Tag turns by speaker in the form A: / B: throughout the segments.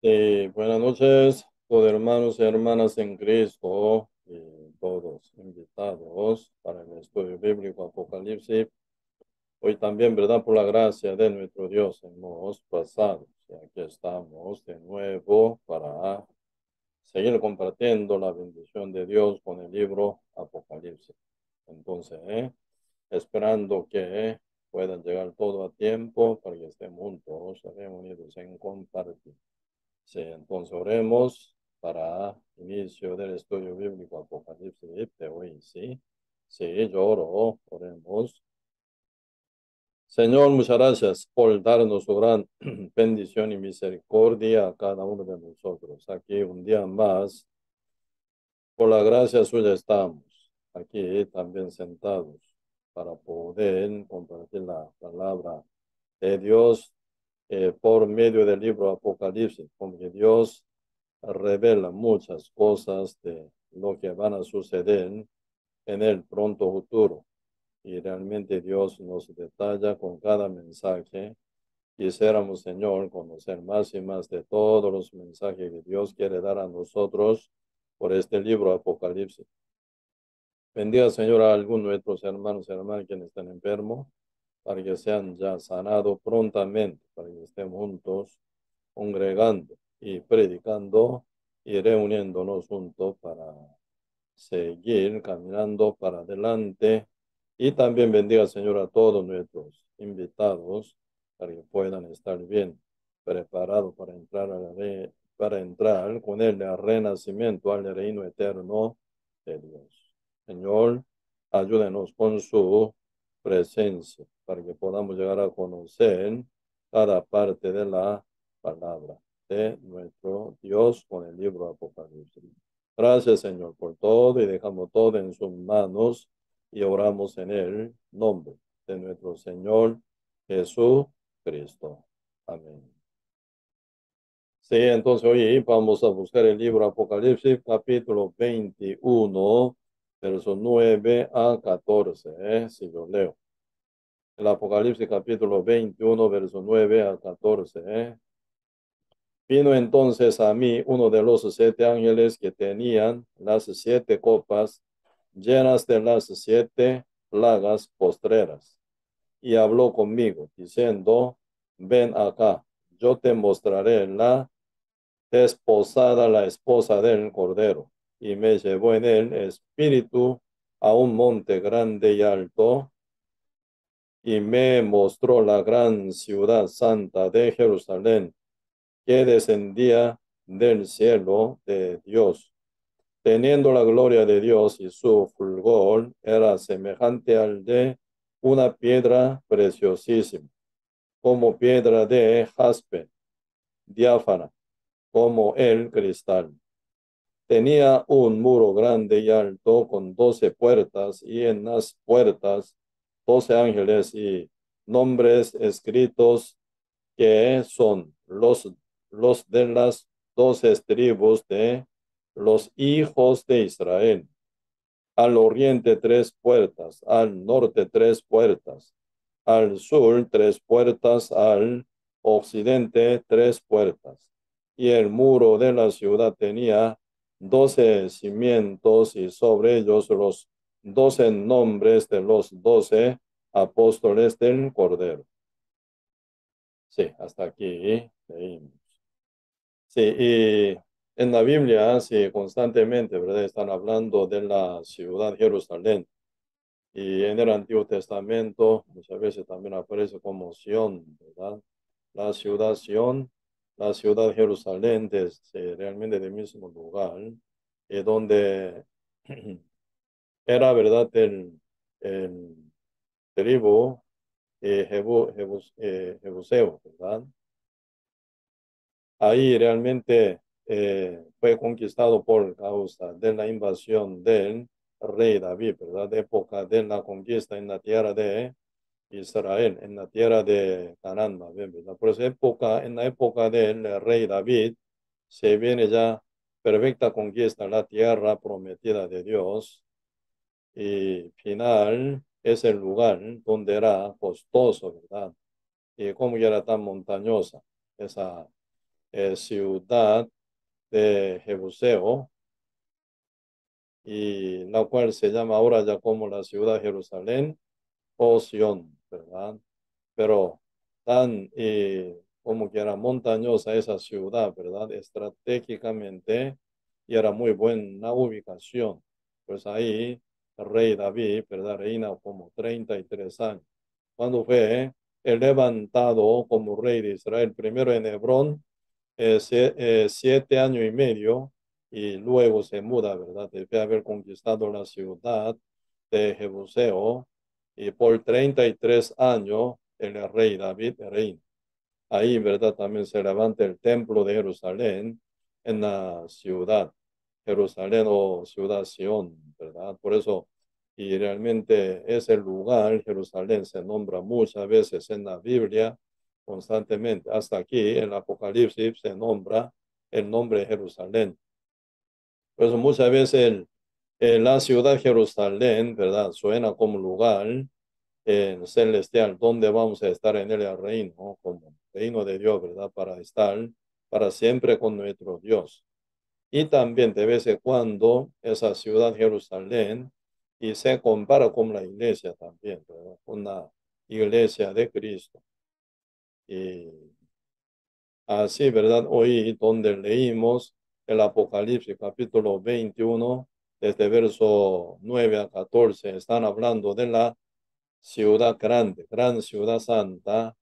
A: Buenas noches, todos hermanos y hermanas en Cristo y todos invitados para el estudio bíblico Apocalipsis. Hoy también, ¿verdad? Por la gracia de nuestro Dios hemos pasado. Y aquí estamos de nuevo para seguir compartiendo la bendición de Dios con el libro Apocalipsis. Entonces, esperando que puedan llegar todo a tiempo para que estén juntos, reunidos en compartir. Sí, entonces oremos para inicio del estudio bíblico Apocalipsis de hoy, ¿sí? Sí, yo oro, oremos. Señor, muchas gracias por darnos su gran bendición y misericordia a cada uno de nosotros. Aquí un día más, por la gracia suya estamos aquí también sentados para poder compartir la palabra de Dios por medio del libro Apocalipsis, porque Dios revela muchas cosas de lo que van a suceder en el pronto futuro. Y realmente Dios nos detalla con cada mensaje. Quisiéramos, Señor, conocer más y más de todos los mensajes que Dios quiere dar a nosotros por este libro Apocalipsis. Bendiga, Señor, a algunos de nuestros hermanos y hermanas que están enfermos, para que sean ya sanados prontamente, para que estén juntos, congregando y predicando y reuniéndonos juntos para seguir caminando para adelante. Y también bendiga, Señor, a todos nuestros invitados para que puedan estar bien preparados para entrar para entrar con el renacimiento al reino eterno de Dios. Señor, ayúdenos con su presencia para que podamos llegar a conocer cada parte de la palabra de nuestro Dios con el libro Apocalipsis. Gracias, Señor, por todo y dejamos todo en sus manos y oramos en el nombre de nuestro Señor Jesucristo. Amén. Sí, entonces hoy vamos a buscar el libro Apocalipsis, capítulo 21, versos 9 a 14. Si yo leo. El Apocalipsis, capítulo 21, versos 9 a 14. Vino entonces a mí uno de los 7 ángeles que tenían las 7 copas llenas de las 7 plagas postreras, y habló conmigo, diciendo, ven acá, yo te mostraré la desposada, la esposa del Cordero. Y me llevó en el espíritu a un monte grande y alto, y me mostró la gran ciudad santa de Jerusalén, que descendía del cielo de Dios, teniendo la gloria de Dios, y su fulgor era semejante al de una piedra preciosísima, como piedra de jaspe, diáfana, como el cristal. Tenía un muro grande y alto con 12 puertas, y en las puertas 12 ángeles y nombres escritos, que son los de las 12 tribus de los hijos de Israel. Al oriente 3 puertas, al norte 3 puertas, al sur 3 puertas, al occidente 3 puertas. Y el muro de la ciudad tenía 12 cimientos, y sobre ellos los 12 nombres de los 12 apóstoles del Cordero. Sí, hasta aquí leímos. Sí, y en la Biblia, sí, constantemente, ¿verdad? Están hablando de la ciudad Jerusalén. Y en el Antiguo Testamento muchas veces también aparece como Sión, ¿verdad? La ciudad Sión, la ciudad Jerusalén, realmente del mismo lugar, donde era, ¿verdad? El tribu Jebuseo, ¿verdad? Ahí realmente fue conquistado por causa de la invasión del rey David, ¿verdad? Época de la conquista en la tierra de Israel, en la tierra de Canaán, más bien, ¿verdad? Por esa época, en la época del rey David, se viene ya perfecta conquista en la tierra prometida de Dios, y final es el lugar donde era costoso, ¿verdad? Y como ya era tan montañosa esa ciudad de Jebuseo, y la cual se llama ahora ya como la ciudad de Jerusalén o Sión, ¿verdad? Pero tan como que era montañosa esa ciudad, ¿verdad? Estratégicamente y era muy buena ubicación. Pues ahí el rey David, ¿verdad? Reina como 33 años. Cuando fue levantado como rey de Israel, primero en Hebrón, 7 años y medio, y luego se muda, ¿verdad? Debe haber conquistado la ciudad de Jebuseo, y por 33 años el rey David reina. Ahí, ¿verdad? También se levanta el templo de Jerusalén en la ciudad, Jerusalén o ciudad Sión, ¿verdad? Por eso, y realmente ese lugar, Jerusalén, se nombra muchas veces en la Biblia constantemente. Hasta aquí, en el Apocalipsis, se nombra el nombre de Jerusalén. Por eso muchas veces la ciudad Jerusalén, ¿verdad? Suena como lugar celestial, donde vamos a estar en el reino, como reino de Dios, ¿verdad? Para estar para siempre con nuestro Dios. Y también de vez en cuando esa ciudad Jerusalén y se compara con la iglesia también, ¿verdad? Con la iglesia de Cristo. Y así, ¿verdad? Hoy donde leímos el Apocalipsis capítulo 21, desde verso 9 a 14, están hablando de la ciudad grande, gran ciudad santa,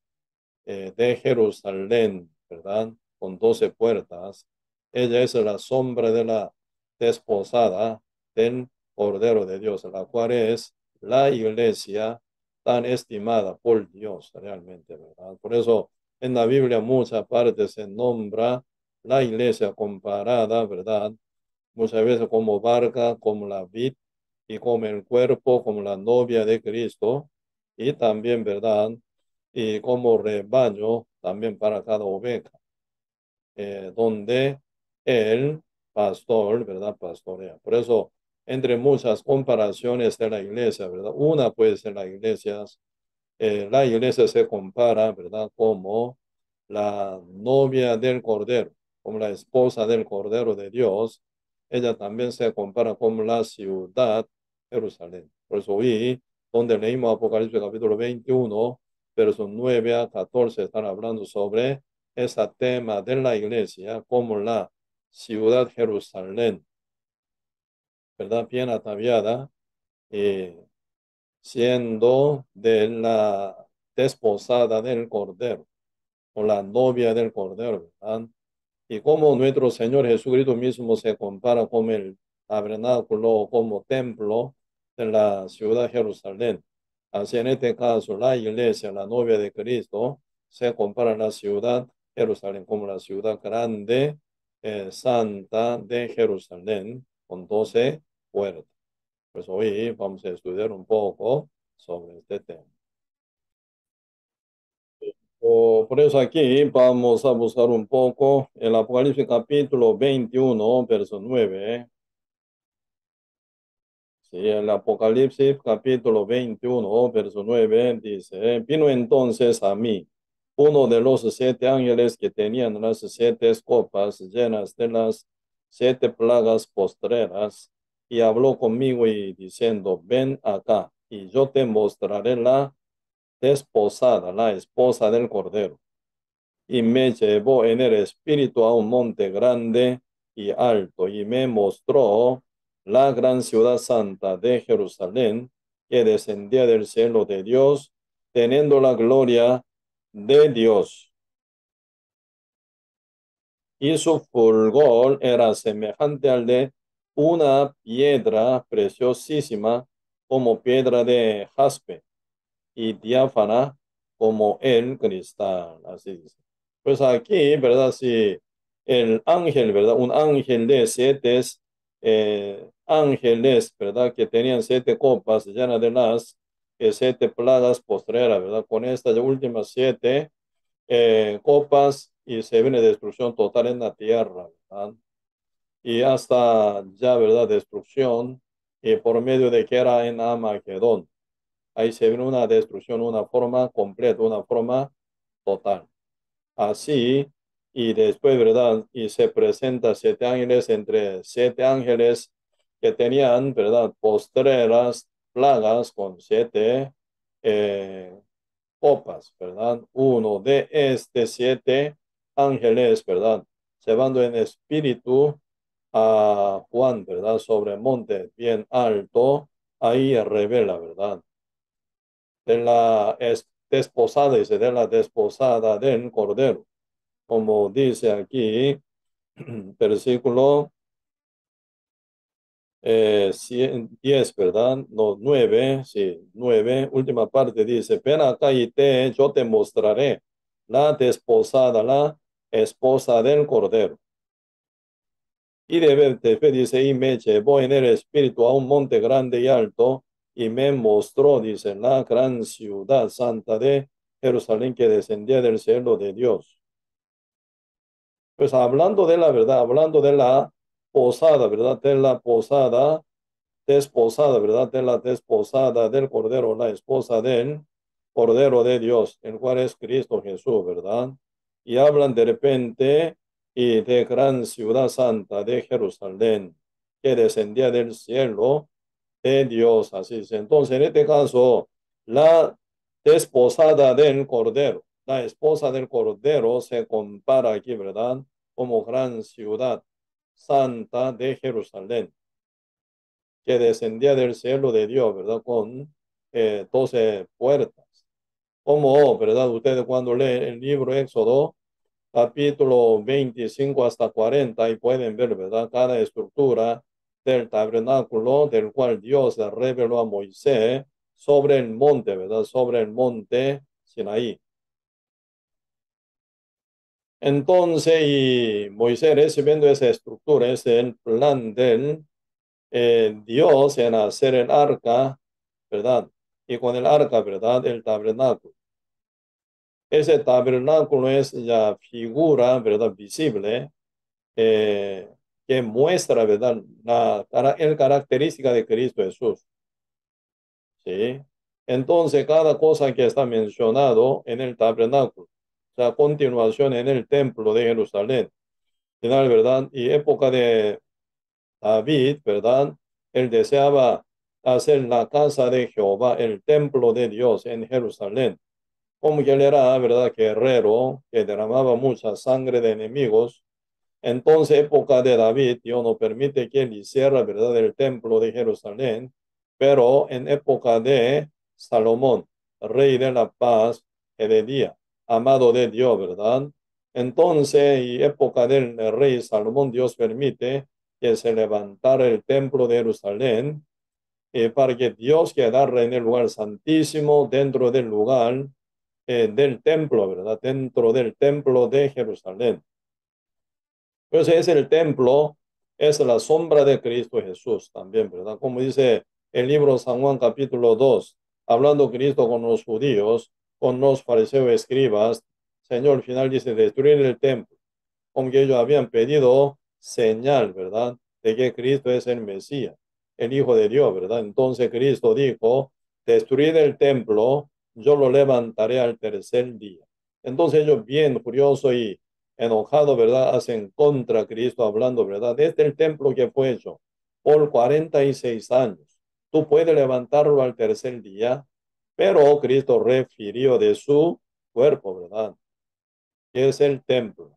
A: de Jerusalén, ¿verdad? Con 12 puertas. Ella es la sombra de la desposada del Cordero de Dios, la cual es la iglesia tan estimada por Dios realmente, ¿verdad? Por eso en la Biblia muchas partes se nombra la iglesia comparada, ¿verdad? Muchas veces como barca, como la vid y como el cuerpo, como la novia de Cristo, y también, ¿verdad? Y como rebaño también para cada oveja, donde el pastor, ¿verdad? Pastorea. Por eso, entre muchas comparaciones de la iglesia, ¿verdad? Una puede ser la iglesia se compara, ¿verdad? Como la novia del Cordero, como la esposa del Cordero de Dios. Ella también se compara como la ciudad Jerusalén. Por eso hoy, donde leímos Apocalipsis capítulo 21, versos 9 a 14, están hablando sobre ese tema de la iglesia como la ciudad Jerusalén, ¿verdad? Bien ataviada, eh, siendo de la desposada del Cordero o la novia del Cordero, ¿verdad? Y como nuestro Señor Jesucristo mismo se compara con el tabernáculo como templo de la ciudad de Jerusalén. Así en este caso, la iglesia, la novia de Cristo, se compara a la ciudad Jerusalén como la ciudad grande, santa de Jerusalén, con 12 puertas. Pues hoy vamos a estudiar un poco sobre este tema. Por eso aquí vamos a buscar un poco el Apocalipsis capítulo 21, verso 9. Sí, el Apocalipsis capítulo 21, verso 9 dice, vino entonces a mí uno de los 7 ángeles que tenían las 7 copas llenas de las 7 plagas postreras, y habló conmigo y diciendo, ven acá, y yo te mostraré la desposada, la esposa del Cordero. Y me llevó en el espíritu a un monte grande y alto, y me mostró la gran ciudad santa de Jerusalén, que descendía del cielo de Dios, teniendo la gloria de Dios. Y su fulgor era semejante al de una piedra preciosísima, como piedra de jaspe, y diáfana como el cristal. Así dice. Pues aquí, ¿verdad? Si el ángel, ¿verdad? Un ángel de 7 ángeles, ¿verdad? Que tenían 7 copas llenas de las 7 plagas postreras, ¿verdad? Con estas últimas 7 copas, y se viene destrucción total en la tierra, ¿verdad? Y hasta ya, ¿verdad? Destrucción, por medio de que era en Amagedón. Ahí se ve una destrucción, una forma completa, una forma total. Así, y después, ¿verdad? Y se presenta 7 ángeles entre 7 ángeles que tenían, ¿verdad? Postreras plagas con 7 copas, ¿verdad? Uno de 7 ángeles, ¿verdad? Llevando en espíritu a Juan, ¿verdad? Sobre el monte bien alto, ahí revela, ¿verdad? De la desposada, dice, de la desposada del Cordero. Como dice aquí, versículo 10, ¿verdad? No, 9, sí, 9, última parte dice, ven acá y yo te mostraré la desposada, la esposa del Cordero. Y después dice, y me llevó en el espíritu a un monte grande y alto, y me mostró, dice, la gran ciudad santa de Jerusalén que descendía del cielo de Dios. Pues hablando de la verdad, hablando de la posada, ¿verdad? De la posada, desposada, ¿verdad? De la desposada del Cordero, la esposa del Cordero de Dios, el cual es Cristo Jesús, ¿verdad? Y hablan de repente y de gran ciudad santa de Jerusalén, que descendía del cielo de Dios, así es. Entonces, en este caso, la desposada del Cordero, la esposa del Cordero se compara aquí, ¿verdad? Como gran ciudad santa de Jerusalén, que descendía del cielo de Dios, ¿verdad? Con 12 puertas. Como, ¿verdad? Ustedes cuando leen el libro Éxodo, capítulo 25 hasta 40, y pueden ver, ¿verdad? Cada estructura del tabernáculo del cual Dios le reveló a Moisés sobre el monte, ¿verdad? Sobre el monte Sinaí. Entonces, y Moisés recibiendo esa estructura, ese es el plan del Dios en hacer el arca, ¿verdad? Y con el arca, ¿verdad? El tabernáculo. Ese tabernáculo es la figura, ¿verdad? Visible, eh, que muestra, ¿verdad? El característica de Cristo Jesús, ¿sí? Entonces, cada cosa que está mencionado en el tabernáculo, o sea, a continuación en el templo de Jerusalén, final, ¿verdad? Y época de David, ¿verdad? Él deseaba hacer la casa de Jehová, el templo de Dios en Jerusalén. Como que él era, ¿verdad? Guerrero, que derramaba mucha sangre de enemigos. Entonces, época de David, Dios no permite que él hiciera, ¿verdad? El templo de Jerusalén, pero en época de Salomón, rey de la paz, de día, amado de Dios, ¿verdad? Entonces, y época del rey Salomón, Dios permite que se levantara el templo de Jerusalén, para que Dios quedara en el lugar santísimo, dentro del lugar del templo, ¿verdad? Dentro del templo de Jerusalén. Pues es el templo, es la sombra de Cristo Jesús también, ¿verdad? Como dice el libro San Juan capítulo 2, hablando Cristo con los judíos, con los fariseos escribas, Señor, al final dice, destruir el templo, como que ellos habían pedido señal, ¿verdad? De que Cristo es el Mesías, el Hijo de Dios, ¿verdad? Entonces Cristo dijo, destruir el templo, yo lo levantaré al tercer día. Entonces ellos bien furiosos y enojados, ¿verdad? Hacen contra Cristo hablando, ¿verdad? Desde el templo que fue hecho por 46 años. Tú puedes levantarlo al tercer día, pero Cristo refirió de su cuerpo, ¿verdad? Que es el templo.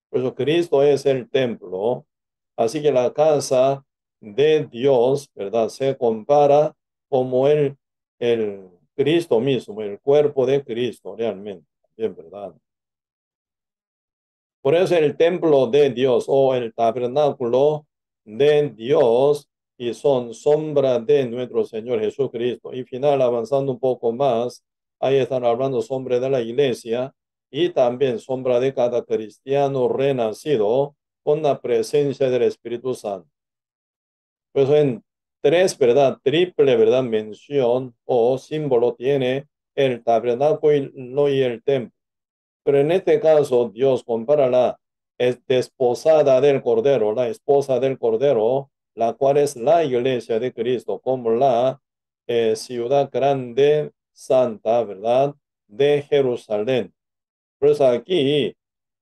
A: Por eso Cristo es el templo. Así que la casa de Dios, ¿verdad? Se compara como el Cristo mismo, el cuerpo de Cristo, realmente. Bien, ¿verdad? Por eso el templo de Dios o el tabernáculo de Dios y son sombra de nuestro Señor Jesucristo. Y final, avanzando un poco más, ahí están hablando sombra de la iglesia y también sombra de cada cristiano renacido con la presencia del Espíritu Santo. Pues en tres, ¿verdad? Triple, ¿verdad? Mención o símbolo tiene el tabernáculo y el templo. Pero en este caso, Dios compara la desposada del Cordero, la esposa del Cordero, la cual es la iglesia de Cristo, como la ciudad grande, santa, ¿verdad? De Jerusalén. Pues aquí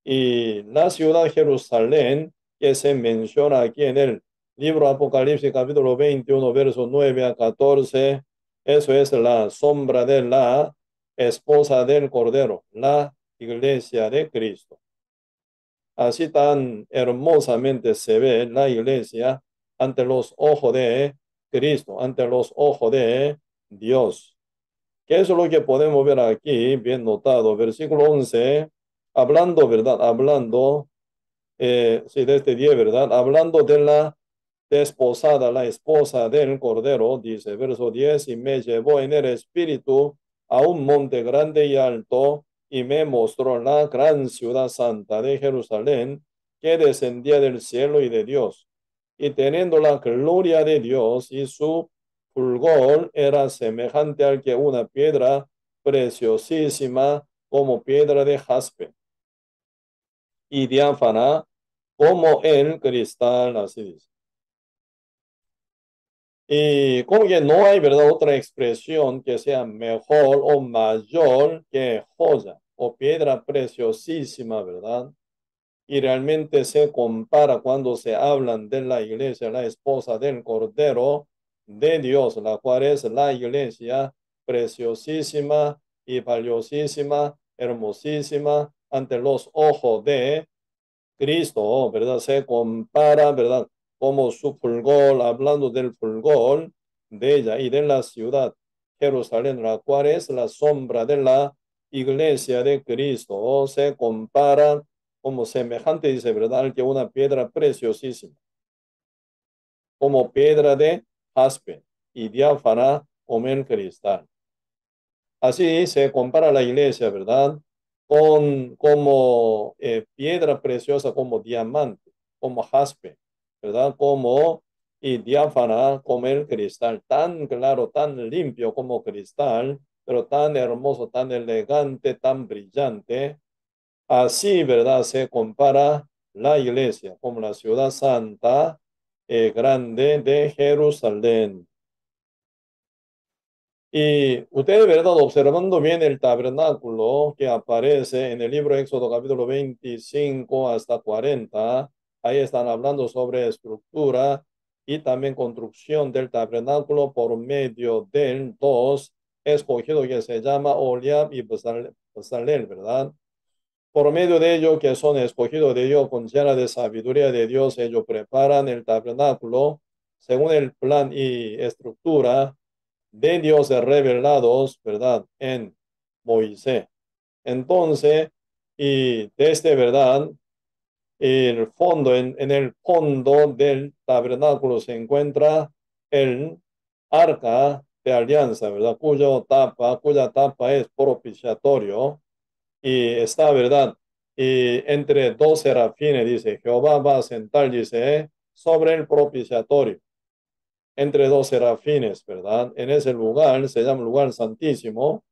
A: Y la ciudad Jerusalén, que se menciona aquí en el libro Apocalipsis capítulo 21, versos 9 a 14, eso es la sombra de la esposa del Cordero, la iglesia de Cristo. Así tan hermosamente se ve la iglesia ante los ojos de Cristo, ante los ojos de Dios. ¿Qué es lo que podemos ver aquí? Bien notado, versículo 11, hablando, ¿verdad? Hablando, sí, de este día, ¿verdad? Hablando de la desposada, la esposa del Cordero, dice, verso 10, y me llevó en el espíritu a un monte grande y alto, y me mostró la gran ciudad santa de Jerusalén, que descendía del cielo y de Dios, y teniendo la gloria de Dios, y su fulgor era semejante al que una piedra preciosísima como piedra de jaspe, y diáfana como el cristal, así dice. Y como que no hay, ¿verdad? Otra expresión que sea mejor o mayor que joya o piedra preciosísima, ¿verdad? Y realmente se compara cuando se hablan de la iglesia, la esposa del Cordero de Dios, la cual es la iglesia preciosísima y valiosísima, hermosísima ante los ojos de Cristo, ¿verdad? Se compara, ¿verdad? Como su fulgor, hablando del fulgor de ella y de la ciudad, Jerusalén, la cual es la sombra de la iglesia de Cristo. O se compara como semejante, dice, ¿verdad? Al que una piedra preciosísima, como piedra de jaspe y diáfana como el cristal. Así se compara la iglesia, ¿verdad? Con como piedra preciosa, como diamante, como jaspe, ¿verdad? Como y diáfana como el cristal, tan claro, tan limpio como cristal, pero tan hermoso, tan elegante, tan brillante. Así, ¿verdad? Se compara la iglesia como la ciudad santa, grande de Jerusalén. Y ustedes, ¿verdad? Observando bien el tabernáculo que aparece en el libro de Éxodo capítulo 25 hasta 40, ahí están hablando sobre estructura y también construcción del tabernáculo por medio del dos escogido que se llama Oliab y Bezalel, ¿verdad? Por medio de ellos que son escogidos de Dios con llena de sabiduría de Dios, ellos preparan el tabernáculo según el plan y estructura de Dios revelados, ¿verdad? En Moisés. Entonces, y desde, ¿verdad? El fondo, en el fondo del tabernáculo se encuentra el arca de alianza, ¿verdad? Cuya tapa es propiciatorio y está, ¿verdad? Y entre dos serafines, dice, Jehová va a sentar, dice, sobre el propiciatorio entre dos serafines, ¿verdad? En ese lugar se llama lugar santísimo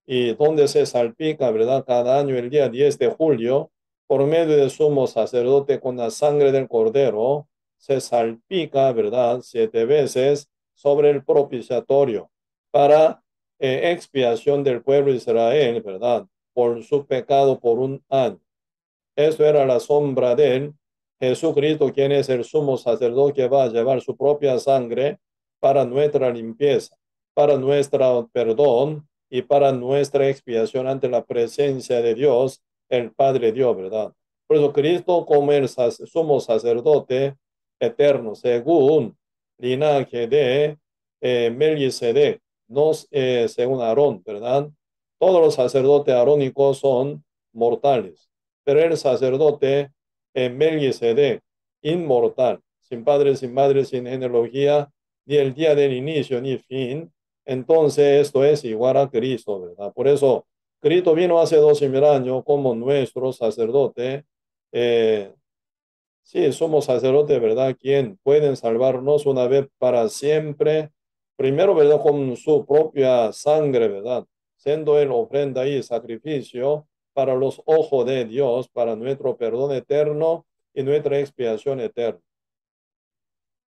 A: y donde se salpica, ¿verdad? Cada año el día 10 de julio, por medio del sumo sacerdote con la sangre del cordero, se salpica, ¿verdad? 7 veces sobre el propiciatorio para expiación del pueblo de Israel, ¿verdad? Por su pecado por un año. Eso era la sombra de él, Jesucristo, quien es el sumo sacerdote que va a llevar su propia sangre para nuestra limpieza, para nuestro perdón y para nuestra expiación ante la presencia de Dios, el Padre Dios, ¿verdad? Por eso Cristo como el sumo sacerdote eterno, según linaje de Melquisedec, no según Aarón, ¿verdad? Todos los sacerdotes arónicos son mortales, pero el sacerdote Melquisedec, inmortal, sin padre, sin madre, sin genealogía, ni el día del inicio, ni fin. Entonces esto es igual a Cristo, ¿verdad? Por eso Cristo vino hace 12.000 años como nuestro sacerdote. Eh, sí, somos sacerdotes, ¿verdad? Quien pueden salvarnos una vez para siempre. Primero, ¿verdad? Con su propia sangre, ¿verdad? Siendo él ofrenda y sacrificio para los ojos de Dios, para nuestro perdón eterno y nuestra expiación eterna.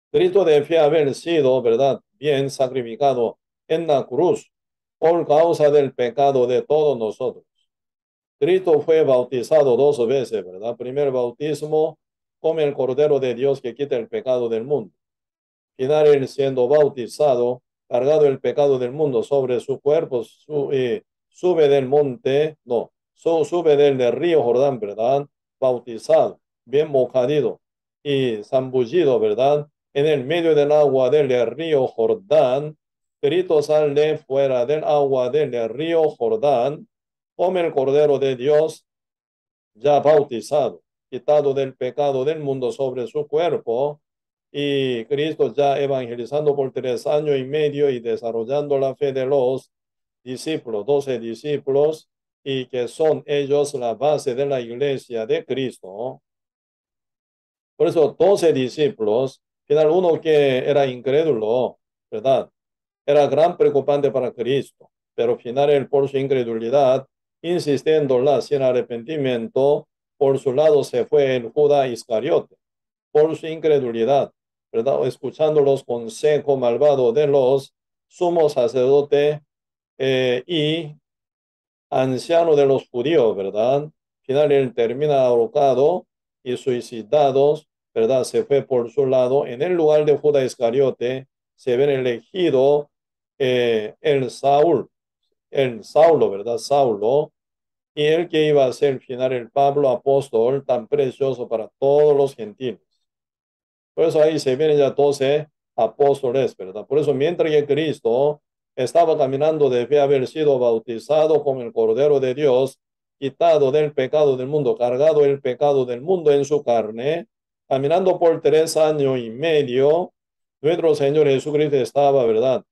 A: Cristo debía haber sido, ¿verdad? Bien sacrificado en la cruz por causa del pecado de todos nosotros. Cristo fue bautizado 2 veces, ¿verdad? Primer bautismo como el Cordero de Dios que quita el pecado del mundo. Final, él siendo bautizado, cargado el pecado del mundo sobre su cuerpo, sube del monte, no, sube del río Jordán, ¿verdad? Bautizado, bien mojadido y zambullido, ¿verdad? En el medio del agua del río Jordán, Cristo sale fuera del agua del río Jordán, come el Cordero de Dios ya bautizado, quitado del pecado del mundo sobre su cuerpo, y Cristo ya evangelizando por 3 años y medio y desarrollando la fe de los discípulos, 12 discípulos, y que son ellos la base de la iglesia de Cristo. Por eso 12 discípulos, final uno que era incrédulo, ¿verdad? Era gran preocupante para Cristo, pero final él por su incredulidad, insistiéndola sin arrepentimiento, por su lado se fue el Judá Iscariote, por su incredulidad, ¿verdad? Escuchando los consejos malvados de los sumos sacerdotes y anciano de los judíos, ¿verdad? Final él termina ahorcado y suicidados, ¿verdad? Se fue por su lado. En el lugar de Judas Iscariote se ven elegido el Saulo, ¿verdad? Saulo, y el que iba a ser final el Pablo apóstol tan precioso para todos los gentiles. Por eso ahí se vienen ya 12 apóstoles, ¿verdad? Por eso mientras que Cristo estaba caminando, debía haber sido bautizado como el Cordero de Dios, quitado del pecado del mundo, cargado el pecado del mundo en su carne, caminando por 3 años y medio, nuestro Señor Jesucristo estaba, ¿verdad?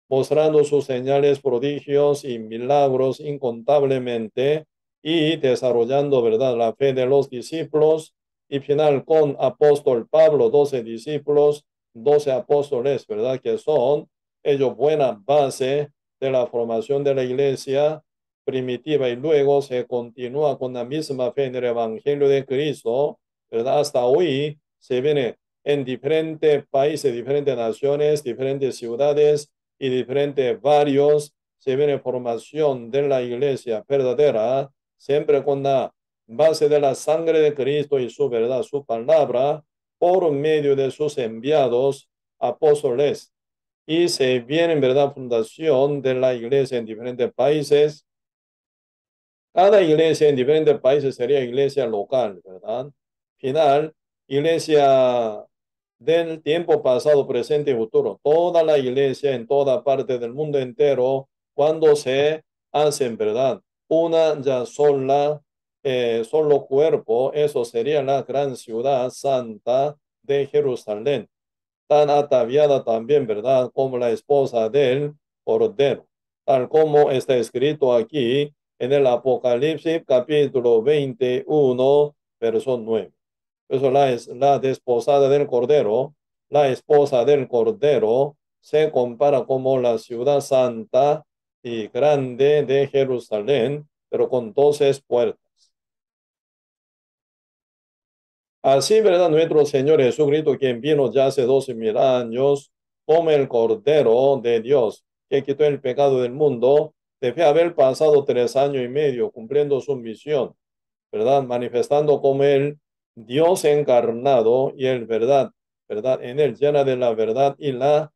A: Mostrando sus señales, prodigios y milagros incontablemente y desarrollando, ¿verdad? La fe de los discípulos y final con apóstol Pablo, 12 discípulos, 12 apóstoles, ¿verdad? Que son ellos buena base de la formación de la iglesia primitiva y luego se continúa con la misma fe en el Evangelio de Cristo, ¿verdad? Hasta hoy se viene en diferentes países, diferentes naciones, diferentes ciudades y diferentes barrios, se viene formación de la iglesia verdadera, siempre con la base de la sangre de Cristo y su verdad, su palabra, por medio de sus enviados apóstoles. Y se viene en verdad fundación de la iglesia en diferentes países. Cada iglesia en diferentes países sería iglesia local, ¿verdad? Final, iglesia del tiempo pasado, presente y futuro. Toda la iglesia en toda parte del mundo entero, cuando se hacen, ¿verdad? Una ya sola, solo cuerpo, eso sería la gran ciudad santa de Jerusalén, tan ataviada también, ¿verdad? Como la esposa del Cordero, tal como está escrito aquí en el Apocalipsis capítulo 21, verso 9. Eso es la desposada del Cordero. La esposa del Cordero se compara como la ciudad santa y grande de Jerusalén, pero con 12 puertas. Así, ¿verdad? Nuestro Señor Jesucristo, quien vino ya hace 12.000 años, como el Cordero de Dios, que quitó el pecado del mundo, debe haber pasado 3 años y medio cumpliendo su misión, ¿verdad? Manifestando como el Dios encarnado y el verdad, ¿verdad? En él llena de la verdad y la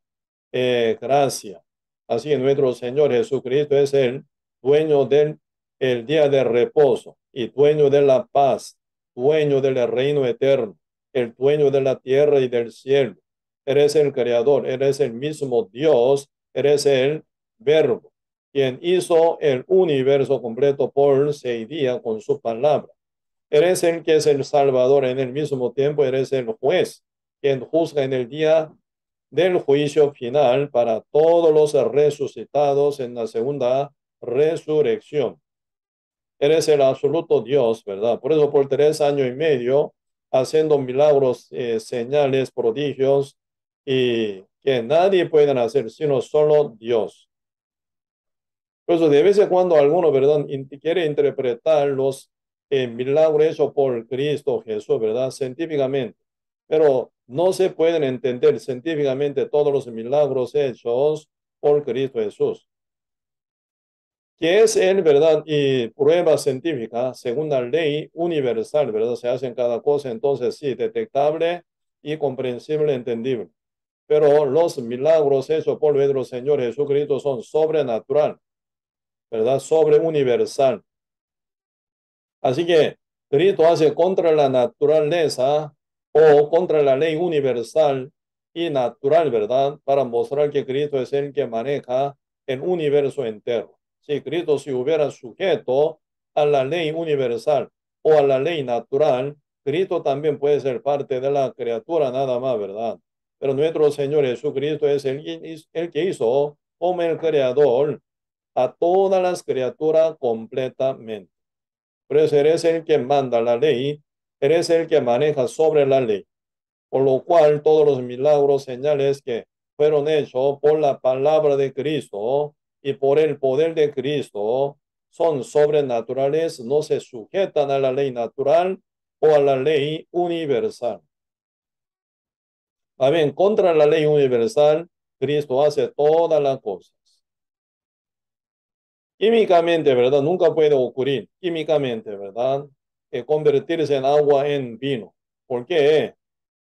A: gracia. Así nuestro Señor Jesucristo es el dueño del el día de reposo y dueño de la paz, dueño del reino eterno, el dueño de la tierra y del cielo. Eres el creador, eres el mismo Dios, eres el verbo, quien hizo el universo completo por 6 días con su palabra. Eres el que es el Salvador en el mismo tiempo, eres el juez, quien juzga en el día del juicio final para todos los resucitados en la segunda resurrección. Eres el absoluto Dios, ¿verdad? Por eso por 3 años y medio, haciendo milagros, señales, prodigios, y que nadie puede hacer sino solo Dios. Por eso de vez en cuando alguno, ¿verdad? Quiere interpretar los milagros hechos por Cristo Jesús, ¿verdad? Científicamente. Pero no se pueden entender científicamente todos los milagros hechos por Cristo Jesús. que es el, ¿verdad? Y prueba científica, según la ley universal, ¿verdad? Se hacen cada cosa, entonces sí, detectable y comprensible, entendible. Pero los milagros hechos por nuestro Señor Jesucristo son sobrenatural, ¿verdad? Sobre universal. Así que Cristo hace contra la naturaleza o contra la ley universal y natural, ¿verdad? Para mostrar que Cristo es el que maneja el universo entero. Si Cristo se hubiera sujeto a la ley universal o a la ley natural, Cristo también puede ser parte de la criatura nada más, ¿verdad? Pero nuestro Señor Jesucristo es el que hizo como el creador a todas las criaturas completamente. Por eso eres el que manda la ley, eres el que maneja sobre la ley. Por lo cual todos los milagros, señales que fueron hechos por la palabra de Cristo y por el poder de Cristo son sobrenaturales, no se sujetan a la ley natural o a la ley universal. A bien, contra la ley universal, Cristo hace todas las cosas. Químicamente, ¿verdad? Nunca puede ocurrir químicamente, ¿verdad? Convertirse en agua en vino. ¿Por qué?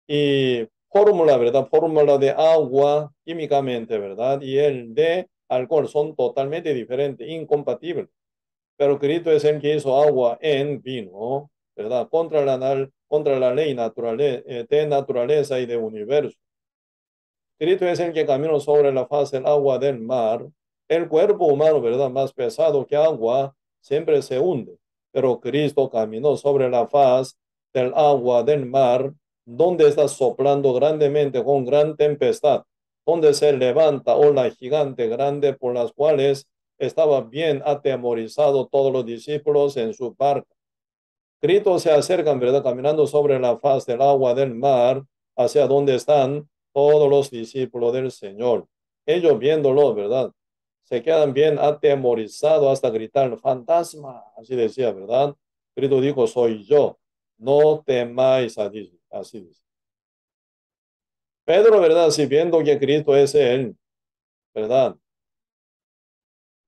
A: Y fórmula, ¿verdad? Fórmula de agua químicamente, ¿verdad? Y el de alcohol son totalmente diferentes, incompatibles. Pero Cristo es el que hizo agua en vino, ¿verdad? Contra la ley de naturaleza y de universo. Cristo es el que caminó sobre la faz del agua del mar. El cuerpo humano, ¿verdad? Más pesado que agua, siempre se hunde. Pero Cristo caminó sobre la faz del agua del mar, donde está soplando grandemente con gran tempestad, donde se levanta ola gigante grande por las cuales estaba bien atemorizado todos los discípulos en su barca. Cristo se acercan, ¿verdad? Caminando sobre la faz del agua del mar, hacia donde están todos los discípulos del Señor. Ellos viéndolo, ¿verdad? Se quedan bien atemorizados hasta gritar, fantasma, así decía, ¿verdad? Cristo dijo, soy yo, no temáis, así dice. Pedro, ¿verdad? Si viendo que Cristo es él, ¿verdad?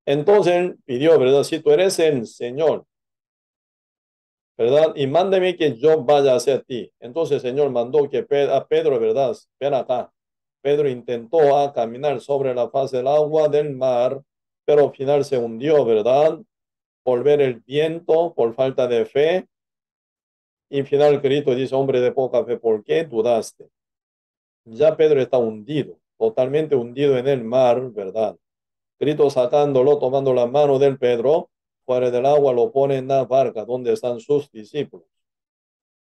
A: Entonces él pidió, ¿verdad? Si tú eres el Señor, ¿verdad? Y mándeme que yo vaya hacia ti. Entonces el Señor mandó que a Pedro, ¿verdad? Ven acá. Pedro intentó caminar sobre la faz del agua del mar, pero al final se hundió, ¿verdad? Por ver el viento, por falta de fe. Y al final Cristo dice, hombre de poca fe, ¿por qué dudaste? Ya Pedro está hundido, totalmente hundido en el mar, ¿verdad? Cristo sacándolo, tomando la mano del Pedro, fuera del agua, lo pone en la barca donde están sus discípulos.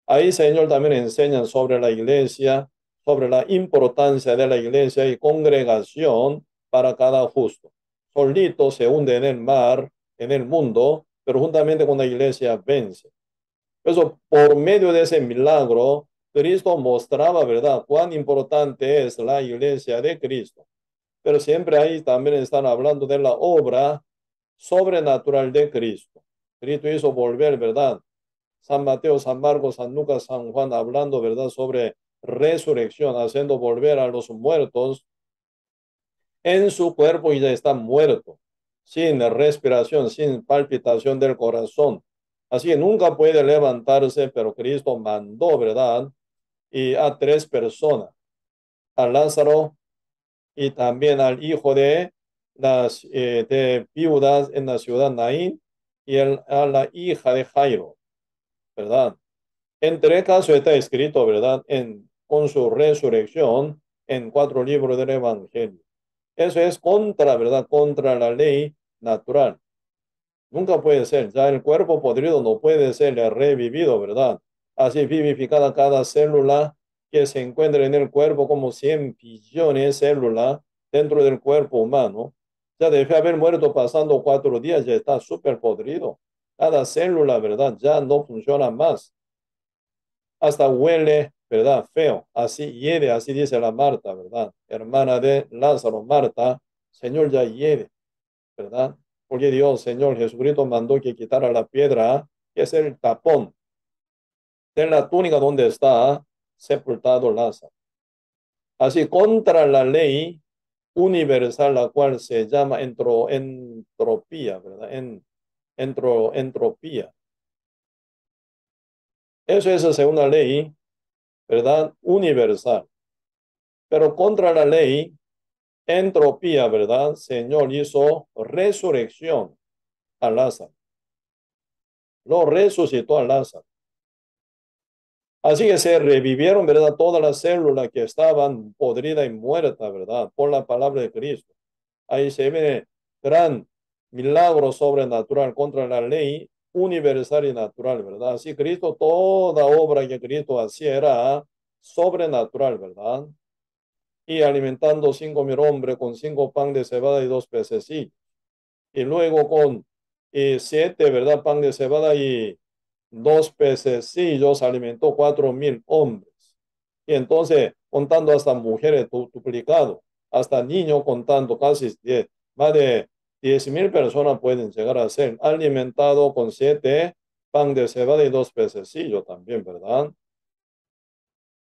A: Ahí, Señor, también enseñan sobre la iglesia, sobre la importancia de la iglesia y congregación para cada justo. Solito se hunde en el mar, en el mundo, pero juntamente con la iglesia vence. Eso, por medio de ese milagro, Cristo mostraba, ¿verdad?, cuán importante es la iglesia de Cristo. Pero siempre ahí también están hablando de la obra sobrenatural de Cristo. Cristo hizo volver, ¿verdad? San Mateo, San Marcos, San Lucas, San Juan, hablando, ¿verdad?, sobre resurrección, haciendo volver a los muertos en su cuerpo y ya está muerto, sin respiración, sin palpitación del corazón. Así que nunca puede levantarse, pero Cristo mandó, ¿verdad? Y a tres personas, a Lázaro y también al hijo de las de viudas en la ciudad Naín y a la hija de Jairo, ¿verdad? Entre casos está escrito, ¿verdad? Con su resurrección en 4 libros del Evangelio. Eso es contra, ¿verdad? Contra la ley natural. Nunca puede ser. Ya el cuerpo podrido no puede ser revivido, ¿verdad? Así vivificada cada célula que se encuentra en el cuerpo como 100 billones de células dentro del cuerpo humano. Ya debe haber muerto pasando 4 días, ya está súper podrido. Cada célula, ¿verdad? Ya no funciona más. Hasta huele, ¿verdad? Feo. Así hiede, así dice la Marta, ¿verdad? Hermana de Lázaro, Marta, Señor ya hiede, ¿verdad? Porque Dios, Señor Jesucristo mandó que quitara la piedra, que es el tapón de la túnica donde está sepultado Lázaro. Así contra la ley universal, la cual se llama entropía, ¿verdad? Entropía. Eso es la segunda ley, ¿verdad? Universal. Pero contra la ley, entropía, ¿verdad? Señor hizo resurrección a Lázaro. Lo resucitó a Lázaro. Así que se revivieron, ¿verdad? Todas las células que estaban podridas y muertas, ¿verdad? Por la palabra de Cristo. Ahí se ve gran milagro sobrenatural contra la ley universal y natural, ¿verdad? Así Cristo, toda obra que Cristo hacía era sobrenatural, ¿verdad? Y alimentando 5,000 hombres con 5 pan de cebada y 2 pececillos. Y luego con 7, ¿verdad? Pan de cebada y 2 pececillos alimentó 4,000 hombres. Y entonces, contando hasta mujeres duplicado, hasta niños contando casi 10, más de 10,000 personas pueden llegar a ser alimentados con 7 pan de cebada y 2 pececillos también, ¿verdad?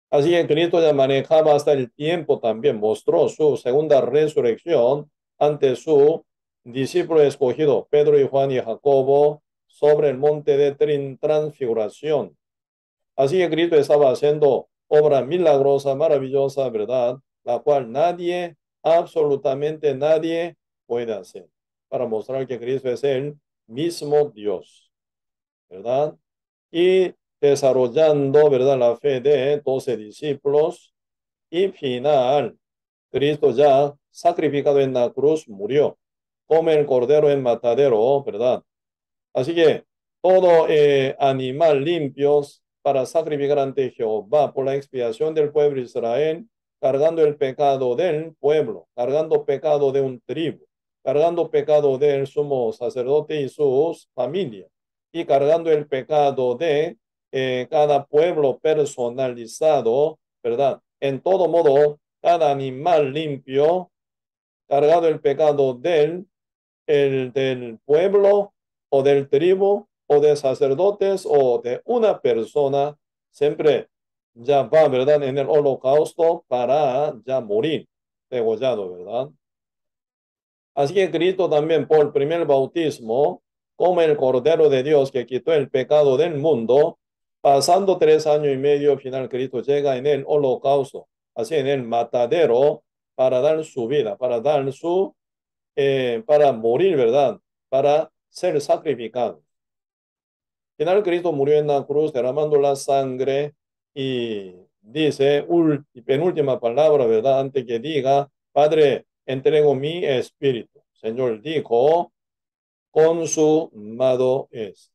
A: Así que Cristo ya manejaba hasta el tiempo también, mostró su segunda resurrección ante su discípulo escogido, Pedro y Juan y Jacobo, sobre el monte de transfiguración. Así que Cristo estaba haciendo obra milagrosa, maravillosa, ¿verdad? La cual nadie, absolutamente nadie puede hacer, para mostrar que Cristo es el mismo Dios, ¿verdad? Y desarrollando, ¿verdad? La fe de 12 discípulos. Y final, Cristo ya sacrificado en la cruz murió, como el cordero en matadero, ¿verdad? Así que todo animal limpios para sacrificar ante Jehová por la expiación del pueblo de Israel, cargando el pecado del pueblo, cargando pecado de un tribu, cargando pecado del sumo sacerdote y sus familias, y cargando el pecado de cada pueblo personalizado, ¿verdad? En todo modo, cada animal limpio, cargado el pecado del pueblo o del tribu o de sacerdotes o de una persona, siempre ya va, ¿verdad? En el holocausto para ya morir, degollado, ¿verdad? Así que Cristo también por el primer bautismo, como el Cordero de Dios que quitó el pecado del mundo, pasando 3 años y medio, al final Cristo llega en el holocausto, así en el matadero, para dar su vida, para morir, ¿verdad? Para ser sacrificado. Al final Cristo murió en la cruz derramando la sangre y dice, penúltima palabra, ¿verdad? Antes que diga, Padre, entrego mi espíritu. Señor dijo, consumado es.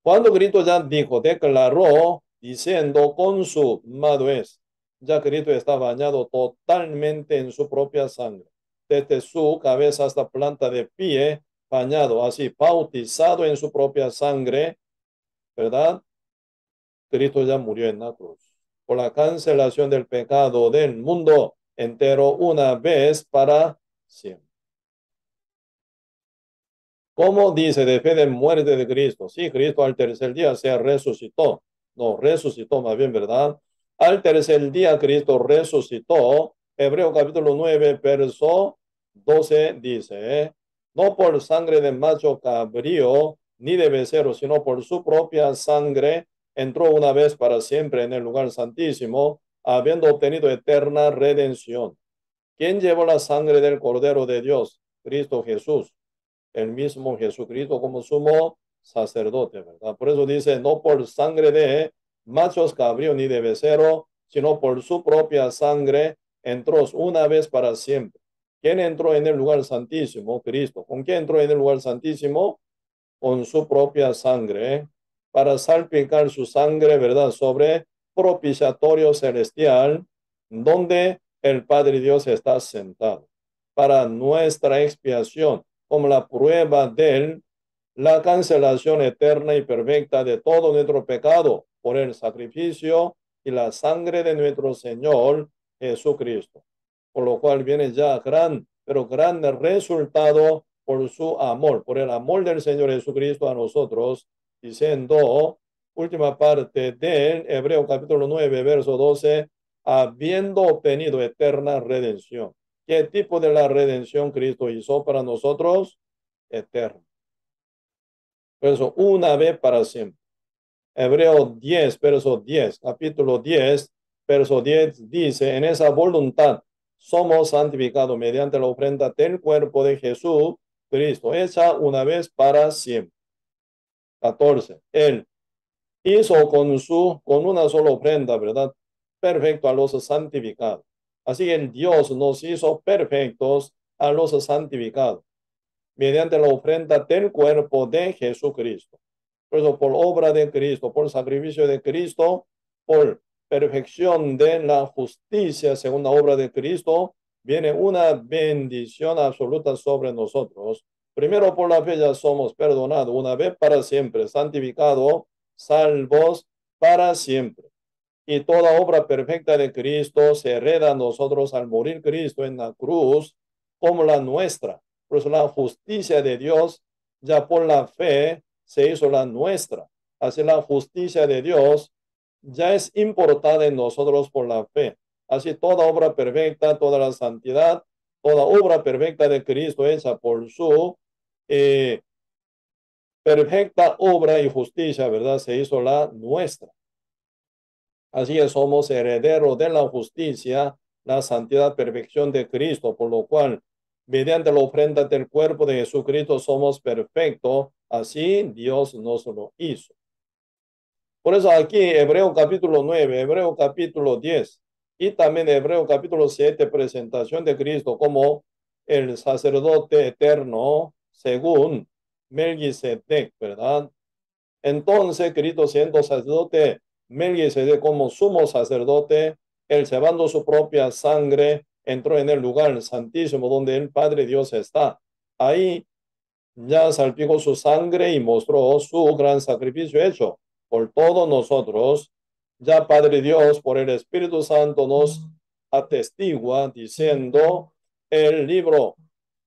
A: Cuando Cristo ya dijo, declaró, diciendo, consumado es, ya Cristo está bañado totalmente en su propia sangre, desde su cabeza hasta planta de pie, bañado, así, bautizado en su propia sangre, ¿verdad? Cristo ya murió en la cruz por la cancelación del pecado del mundo entero una vez para siempre. ¿Cómo dice de fe de muerte de Cristo? Sí, Cristo al tercer día se resucitó. No, resucitó más bien, ¿verdad? Al tercer día Cristo resucitó. Hebreo capítulo 9, verso 12 dice, no por sangre de macho cabrío ni de becerro, sino por su propia sangre, entró una vez para siempre en el lugar santísimo, habiendo obtenido eterna redención. ¿Quién llevó la sangre del Cordero de Dios? Cristo Jesús, el mismo Jesucristo como sumo sacerdote, ¿verdad? Por eso dice, no por sangre de machos cabrío ni de becerro, sino por su propia sangre entró una vez para siempre. ¿Quién entró en el lugar santísimo? Cristo. ¿Con quién entró en el lugar santísimo? Con su propia sangre, para salpicar su sangre, ¿verdad? Sobre propiciatorio celestial, donde el Padre Dios está sentado, para nuestra expiación, como la prueba de la cancelación eterna y perfecta de todo nuestro pecado por el sacrificio y la sangre de nuestro Señor Jesucristo. Por lo cual viene ya pero grande resultado por su amor, por el amor del Señor Jesucristo a nosotros, diciendo, última parte del Hebreo capítulo 9, verso 12, habiendo obtenido eterna redención. ¿Qué tipo de la redención Cristo hizo para nosotros? Eterno. Por eso, una vez para siempre. Hebreo 10, verso 10, capítulo 10, verso 10 dice, en esa voluntad somos santificados mediante la ofrenda del cuerpo de Jesús Cristo, hecha una vez para siempre. 14. Él hizo con una sola ofrenda, ¿verdad? Perfecto a los santificados. Así que el Dios nos hizo perfectos a los santificados mediante la ofrenda del cuerpo de Jesucristo. Por eso, por obra de Cristo, por sacrificio de Cristo, por perfección de la justicia según la obra de Cristo, viene una bendición absoluta sobre nosotros. Primero, por la fe ya somos perdonados una vez para siempre, santificados, salvos para siempre. Y toda obra perfecta de Cristo se hereda a nosotros al morir Cristo en la cruz como la nuestra. Por eso la justicia de Dios ya por la fe se hizo la nuestra. Así la justicia de Dios ya es importada en nosotros por la fe. Así toda obra perfecta, toda la santidad, toda obra perfecta de Cristo hecha por su perfecta obra y justicia, ¿verdad? Se hizo la nuestra. Así que somos herederos de la justicia, la santidad, perfección de Cristo, por lo cual, mediante la ofrenda del cuerpo de Jesucristo, somos perfectos. Así Dios nos lo hizo. Por eso aquí, Hebreo capítulo 9, Hebreo capítulo 10 y también Hebreo capítulo 7, presentación de Cristo como el sacerdote eterno, según Melquisedec, ¿verdad? Entonces, Cristo siendo sacerdote, Melquisedec como sumo sacerdote, él llevando su propia sangre, entró en el lugar santísimo donde el Padre Dios está. Ahí ya salpicó su sangre y mostró su gran sacrificio hecho por todos nosotros. Ya Padre Dios, por el Espíritu Santo, nos atestigua diciendo el libro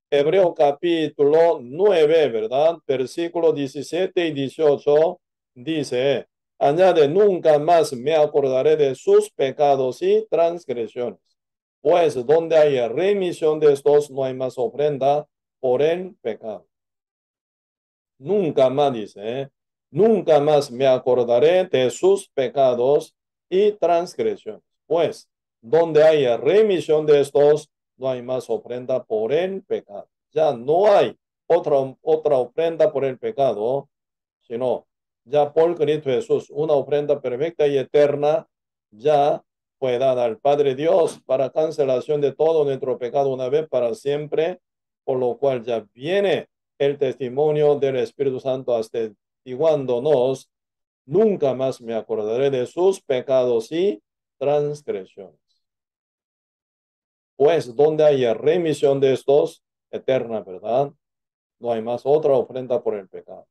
A: Hebreo capítulo 9, ¿verdad? Versículos 17 y 18 dice, añade, nunca más me acordaré de sus pecados y transgresiones, pues donde haya remisión de estos no hay más ofrenda por el pecado. Nunca más dice, nunca más me acordaré de sus pecados y transgresiones, pues donde haya remisión de estos no hay más ofrenda por el pecado. Ya no hay otra ofrenda por el pecado, sino ya por Cristo Jesús, una ofrenda perfecta y eterna ya fue dada al Padre Dios para cancelación de todo nuestro pecado una vez para siempre, por lo cual ya viene el testimonio del Espíritu Santo atestiguándonos, nunca más me acordaré de sus pecados y transgresiones. Pues donde haya remisión de estos, eterna, ¿verdad? No hay más otra ofrenda por el pecado.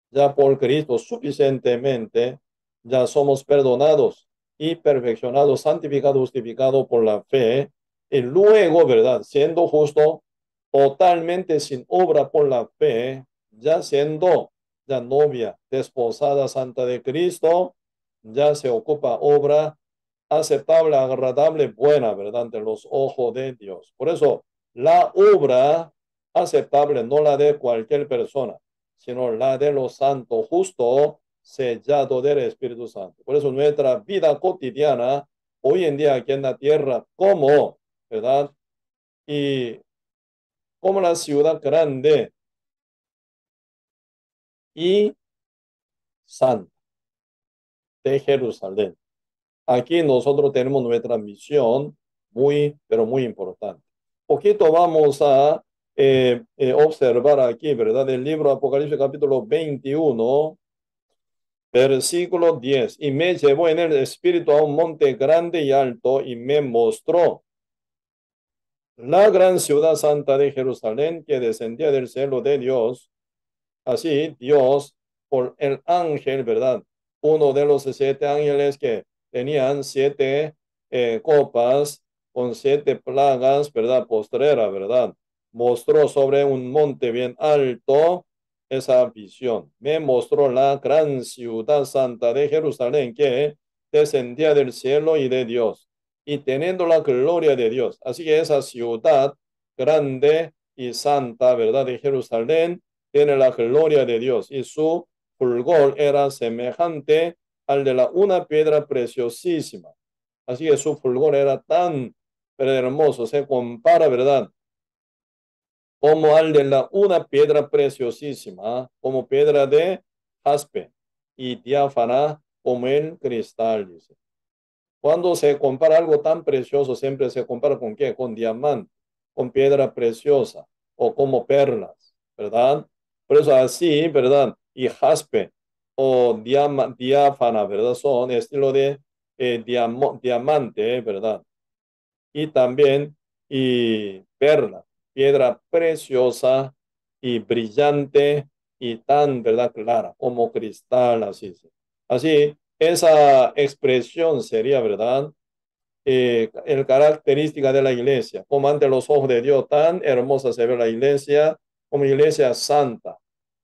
A: Ya por Cristo suficientemente, ya somos perdonados y perfeccionados, santificados, justificados por la fe. Y luego, ¿verdad? Siendo justo, totalmente sin obra por la fe, ya siendo ya novia, desposada santa de Cristo, ya se ocupa obra aceptable, agradable, buena, ¿verdad? Ante los ojos de Dios. Por eso, la obra aceptable no la de cualquier persona, sino la de los santos, justo sellado del Espíritu Santo. Por eso nuestra vida cotidiana, hoy en día aquí en la tierra, como, ¿verdad? Y como la ciudad grande y santa de Jerusalén. Aquí nosotros tenemos nuestra misión muy, pero muy importante. Poquito vamos a observar aquí, ¿verdad? El libro Apocalipsis capítulo 21, versículo 10. Y me llevó en el espíritu a un monte grande y alto y me mostró la gran ciudad santa de Jerusalén que descendía del cielo de Dios. Así Dios, por el ángel, ¿verdad? Uno de los 7 ángeles que tenían 7 copas con 7 plagas, ¿verdad? Postrera, ¿verdad? Mostró sobre un monte bien alto esa visión. Me mostró la gran ciudad santa de Jerusalén que descendía del cielo y de Dios. y teniendo la gloria de Dios. Así que esa ciudad grande y santa, ¿verdad? De Jerusalén, tiene la gloria de Dios y su fulgor era semejante al de una piedra preciosísima. Así que su fulgor era tan hermoso, se compara, ¿verdad? Como al de una piedra preciosísima, como piedra de jaspe y diáfana como el cristal, dice. Cuando se compara algo tan precioso, siempre se compara con qué? Con diamante, con piedra preciosa o como perlas, ¿verdad? Por eso así, ¿verdad? Y jaspe o diáfana, ¿verdad? Son estilo de diamante, ¿verdad? Y también y perla, piedra preciosa y brillante y tan, ¿verdad? Clara como cristal, así. Así, esa expresión sería, ¿verdad? El característica de la iglesia, como ante los ojos de Dios, tan hermosa se ve la iglesia, como iglesia santa,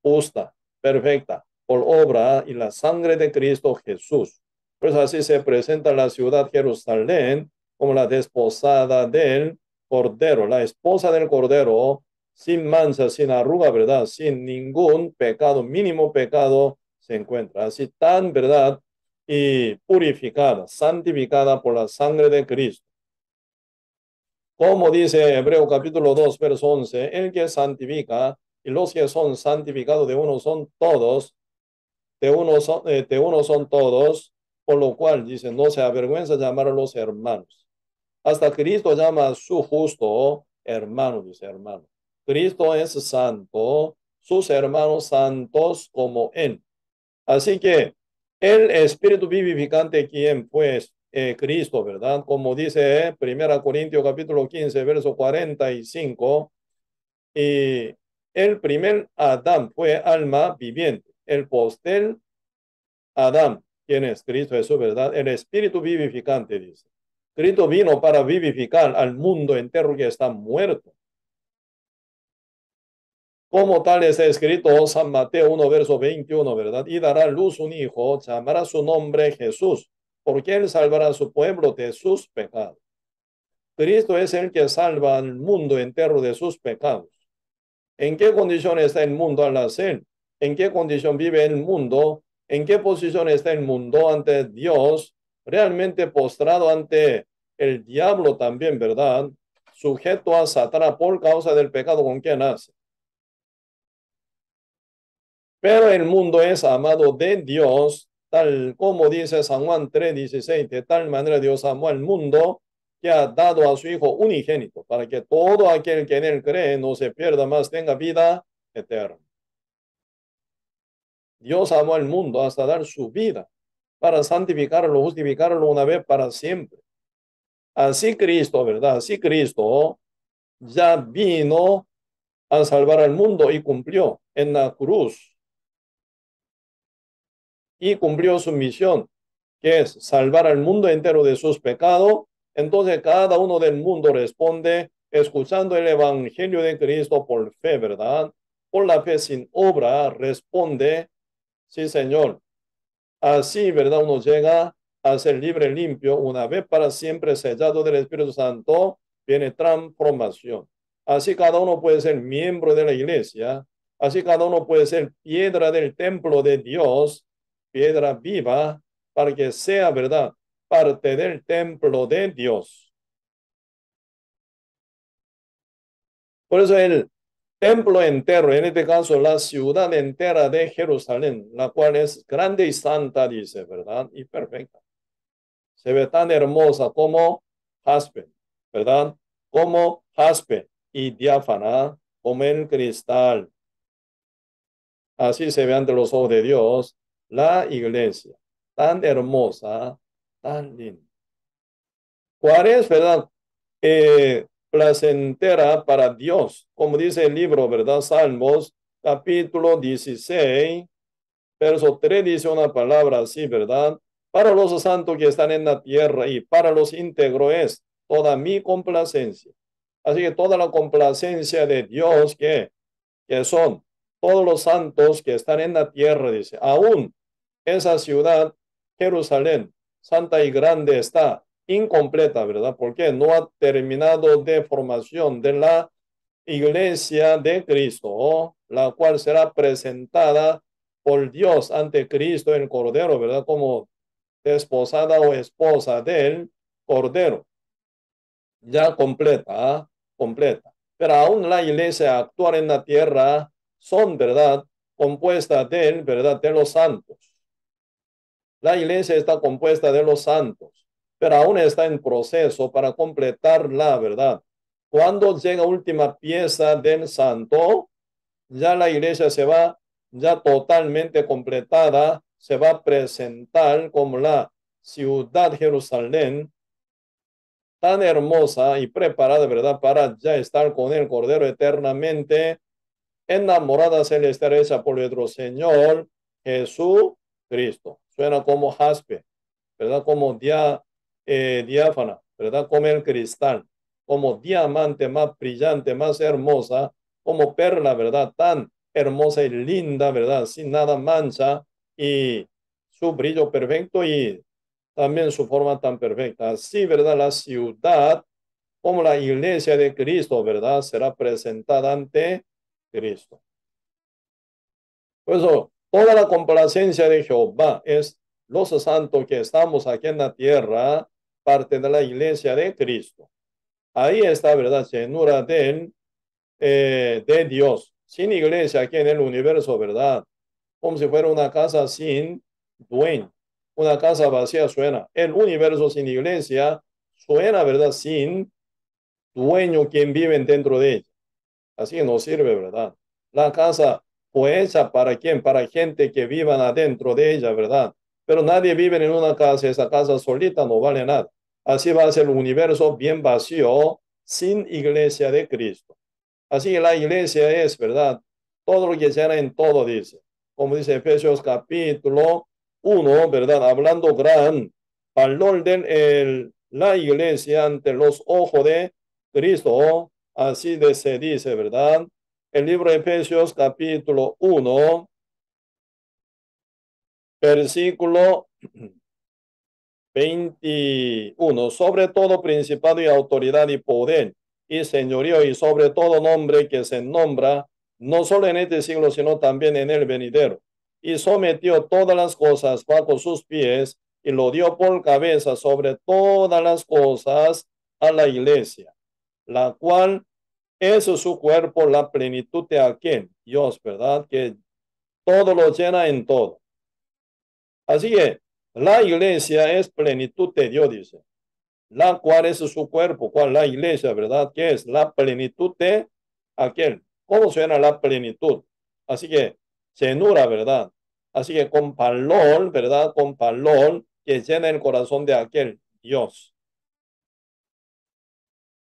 A: justa, perfecta, por obra y la sangre de Cristo Jesús. Pues así se presenta la ciudad Jerusalén como la desposada del Cordero, la esposa del Cordero, sin mancha, sin arruga, ¿verdad? Sin ningún pecado, mínimo pecado se encuentra. Así tan, ¿verdad? Y purificada, santificada por la sangre de Cristo. Como dice Hebreo capítulo 2, verso 11, el que santifica y los que son santificados de uno son todos, de uno son todos, por lo cual dice, no se avergüenza llamar a los hermanos. Hasta Cristo llama a su justo hermano, dice hermano. Cristo es santo, sus hermanos santos como él. Así que el espíritu vivificante, quien pues Cristo, ¿verdad? Como dice 1 Corintios capítulo 15, verso 45, y el primer Adán fue alma viviente, el postel Adán, quien es Cristo Jesús, ¿verdad? El espíritu vivificante, dice. Cristo vino para vivificar al mundo entero que está muerto. Como tal está escrito San Mateo 1, verso 21, ¿verdad? Y dará a luz un hijo, llamará su nombre Jesús, porque él salvará a su pueblo de sus pecados. Cristo es el que salva al mundo entero de sus pecados. ¿En qué condición está el mundo al nacer? ¿En qué condición vive el mundo? ¿En qué posición está el mundo ante Dios? Realmente postrado ante el diablo también, ¿verdad? Sujeto a Satanás por causa del pecado con que nace. Pero el mundo es amado de Dios, tal como dice San Juan 3:16, de tal manera Dios amó al mundo que ha dado a su Hijo unigénito, para que todo aquel que en él cree no se pierda más, tenga vida eterna. Dios amó al mundo hasta dar su vida para santificarlo, justificarlo una vez para siempre. Así Cristo, ¿verdad? Así Cristo ya vino a salvar al mundo y cumplió en la cruz y cumplió su misión, que es salvar al mundo entero de sus pecados. Entonces cada uno del mundo responde escuchando el evangelio de Cristo por fe, ¿verdad? Por la fe sin obra responde, sí, Señor. Así, ¿verdad? Uno llega a ser libre, limpio, una vez para siempre sellado del Espíritu Santo, viene transformación. Así cada uno puede ser miembro de la iglesia, así cada uno puede ser piedra del templo de Dios, piedra viva, para que sea, ¿verdad? Parte del templo de Dios. Por eso el templo entero, en este caso la ciudad entera de Jerusalén, la cual es grande y santa, dice, ¿verdad? Y perfecta. Se ve tan hermosa como jaspe, ¿verdad? Como jaspe y diáfana como el cristal. Así se ve ante los ojos de Dios la iglesia, tan hermosa, tan linda. ¿Cuál es, verdad? Placentera para Dios, como dice el libro, ¿verdad? Salmos, capítulo 16, verso 3 dice una palabra así, ¿verdad? Para los santos que están en la tierra y para los íntegros es toda mi complacencia. Así que toda la complacencia de Dios que son todos los santos que están en la tierra, dice, aún esa ciudad, Jerusalén, santa y grande está, incompleta, ¿verdad? Porque no ha terminado de formación de la iglesia de Cristo, la cual será presentada por Dios ante Cristo el Cordero, ¿verdad? Como desposada o esposa del Cordero, ya completa, completa. Pero aún la iglesia actual en la tierra son, ¿verdad? Compuesta de, ¿verdad? De los santos. La iglesia está compuesta de los santos, pero aún está en proceso para completar la verdad. Cuando llega última pieza del santo, ya la iglesia se va, ya totalmente completada, se va a presentar como la ciudad Jerusalén, tan hermosa y preparada, ¿verdad? Para ya estar con el Cordero eternamente, enamorada celestial hecha por nuestro Señor Jesucristo. Suena como jaspe, ¿verdad? Como diáfana, ¿verdad? Como el cristal, como diamante más brillante, más hermosa, como perla, ¿verdad? Tan hermosa y linda, ¿verdad? Sin nada mancha y su brillo perfecto y también su forma tan perfecta. Así, ¿verdad? La ciudad, como la iglesia de Cristo, ¿verdad? Será presentada ante Cristo. Por eso, toda la complacencia de Jehová es los santos que estamos aquí en la tierra, parte de la iglesia de Cristo. Ahí está, ¿verdad? Llenura de Dios. Sin iglesia aquí en el universo, ¿verdad? Como si fuera una casa sin dueño. Una casa vacía suena. El universo sin iglesia suena, ¿verdad? Sin dueño quien vive dentro de ella. Así no sirve, ¿verdad? La casa fue hecha para quién, para gente que vivan adentro de ella, ¿verdad? Pero nadie vive en una casa, esa casa solita no vale nada. Así va a ser el universo bien vacío, sin iglesia de Cristo. Así que la iglesia es, ¿verdad? Todo lo que llena en todo, dice. Como dice Efesios capítulo 1, ¿verdad? Hablando gran valor de la iglesia ante los ojos de Cristo. Así de se dice, ¿verdad? El libro de Efesios capítulo 1, versículo 21. Sobre todo principado y autoridad y poder y señorío y sobre todo nombre que se nombra, no solo en este siglo, sino también en el venidero. Y sometió todas las cosas bajo sus pies y lo dio por cabeza sobre todas las cosas a la iglesia, la cual es su cuerpo, la plenitud de aquel Dios, ¿verdad? Que todo lo llena en todo. Así que la iglesia es plenitud de Dios, dice, la cual es su cuerpo, cual la iglesia, ¿verdad? Que es la plenitud de aquel. ¿Cómo suena la plenitud? Así que llenura, ¿verdad? Así que con valor, ¿verdad? Con valor que llena el corazón de aquel Dios.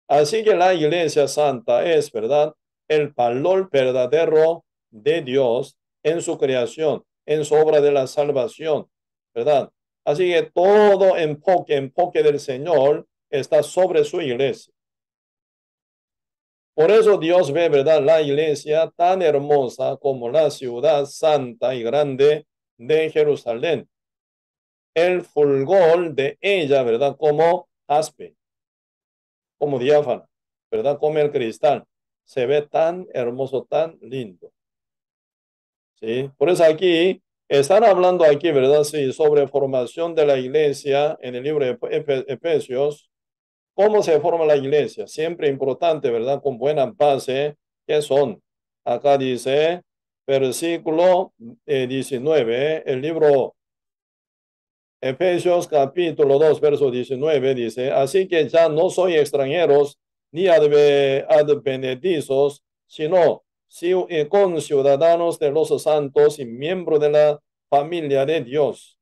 A: Así que la iglesia santa es, ¿verdad? El valor verdadero de Dios en su creación, en su obra de la salvación, ¿verdad? Así que todo enfoque del Señor está sobre su iglesia. Por eso Dios ve, ¿verdad? La iglesia tan hermosa como la ciudad santa y grande de Jerusalén. El fulgor de ella, ¿verdad? Como jaspe, como diáfana, ¿verdad? Como el cristal. Se ve tan hermoso, tan lindo. ¿Sí? Por eso aquí están hablando aquí, ¿verdad? Sí, sobre formación de la iglesia en el libro de Efesios. ¿Cómo se forma la iglesia? Siempre importante, ¿verdad? Con buena base. ¿Qué son? Acá dice, versículo 19, el libro Efesios capítulo 2, verso 19 dice, así que ya no soy extranjeros ni advenedizos, sino con ciudadanos de los santos y miembros de la familia de Dios.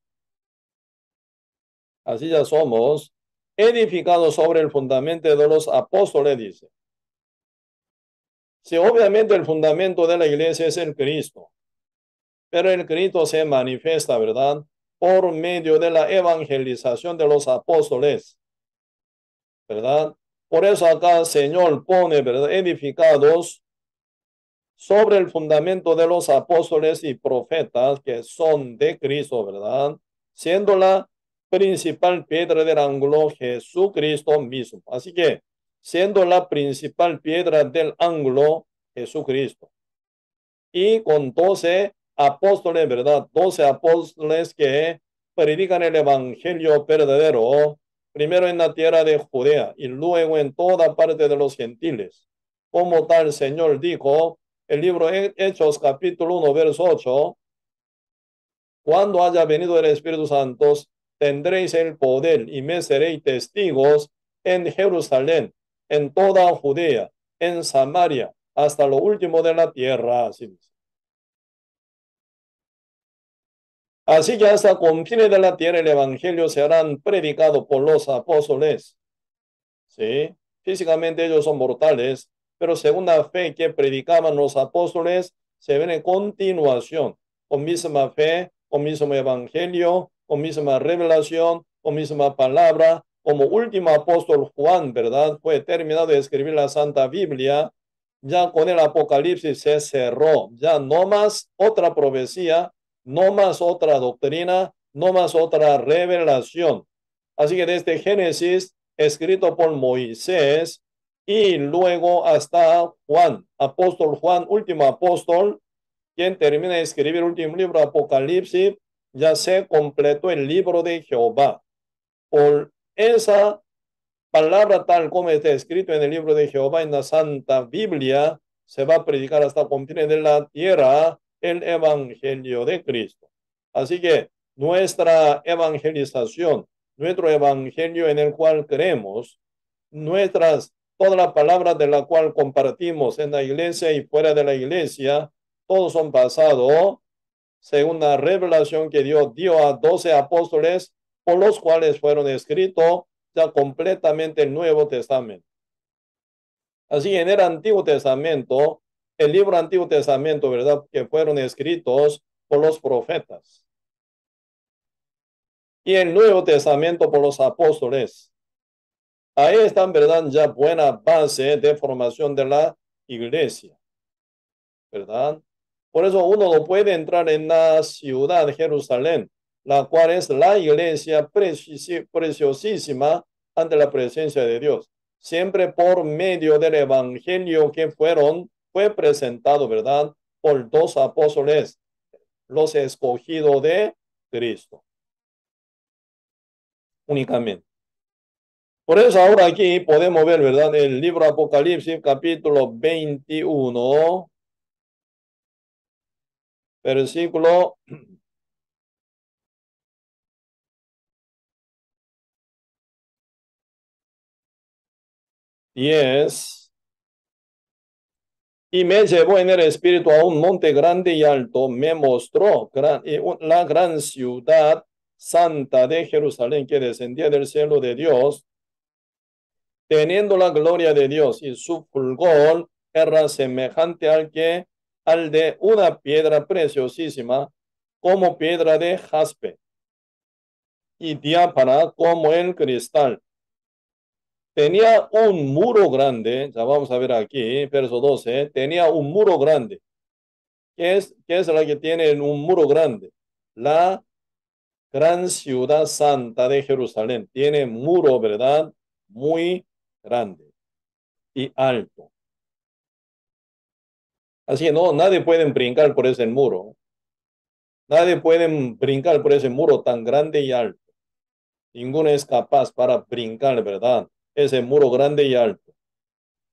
A: Así ya somos edificados sobre el fundamento de los apóstoles, dice. Sí, obviamente el fundamento de la iglesia es el Cristo, pero el Cristo se manifiesta, ¿verdad? Por medio de la evangelización de los apóstoles, ¿verdad? Por eso acá el Señor pone, ¿verdad? Edificados sobre el fundamento de los apóstoles y profetas que son de Cristo, ¿verdad? Siendo la principal piedra del ángulo, Jesucristo mismo. Así que, siendo la principal piedra del ángulo, Jesucristo. Y con 12 apóstoles, ¿verdad? 12 apóstoles que predican el evangelio verdadero, primero en la tierra de Judea y luego en toda parte de los gentiles. Como tal, el Señor dijo, el libro Hechos capítulo 1, verso 8, cuando haya venido el Espíritu Santo, tendréis el poder y me seréis testigos en Jerusalén, en toda Judea, en Samaria, hasta lo último de la tierra. Así que hasta confines de la tierra el evangelio serán predicado por los apóstoles. ¿Sí? Físicamente ellos son mortales, pero según la fe que predicaban los apóstoles, se ven en continuación, con misma fe, con mismo evangelio, con misma revelación, con misma palabra, como último apóstol Juan, ¿verdad? Fue terminado de escribir la Santa Biblia, ya con el Apocalipsis se cerró, ya no más otra profecía, no más otra doctrina, no más otra revelación. Así que desde Génesis, escrito por Moisés, y luego hasta Juan, apóstol Juan, último apóstol, quien termina de escribir el último libro, Apocalipsis, ya se completó el libro de Jehová. Por esa palabra tal como está escrito en el libro de Jehová, en la Santa Biblia, se va a predicar hasta confines de la tierra el evangelio de Cristo. Así que nuestra evangelización, nuestro evangelio en el cual creemos, toda la palabra de la cual compartimos en la iglesia y fuera de la iglesia, todos son basados según la revelación que Dios dio a 12 apóstoles, por los cuales fueron escritos ya completamente el Nuevo Testamento. Así en el Antiguo Testamento, el libro Antiguo Testamento, ¿verdad? Que fueron escritos por los profetas. Y el Nuevo Testamento por los apóstoles. Ahí está, ¿verdad? Ya buena base de formación de la iglesia, ¿verdad? Por eso uno no puede entrar en la ciudad de Jerusalén, la cual es la iglesia preciosísima ante la presencia de Dios. Siempre por medio del evangelio que fue presentado, ¿verdad? Por 2 apóstoles, los escogidos de Cristo, únicamente. Por eso ahora aquí podemos ver, ¿verdad? El libro Apocalipsis, capítulo 21, versículo 10. Y me llevó en el espíritu a un monte grande y alto, me mostró la gran ciudad santa de Jerusalén que descendía del cielo de Dios, teniendo la gloria de Dios, y su fulgor era semejante al de una piedra preciosísima, como piedra de jaspe, y diáfana como el cristal. Tenía un muro grande, ya vamos a ver aquí, verso 12, tenía un muro grande. ¿Qué es la que tiene un muro grande? La gran ciudad santa de Jerusalén. Tiene muro, ¿verdad? Muy grande y alto. Así que no, nadie puede brincar por ese muro. Nadie puede brincar por ese muro tan grande y alto. Ninguno es capaz para brincar, ¿verdad? Ese muro grande y alto.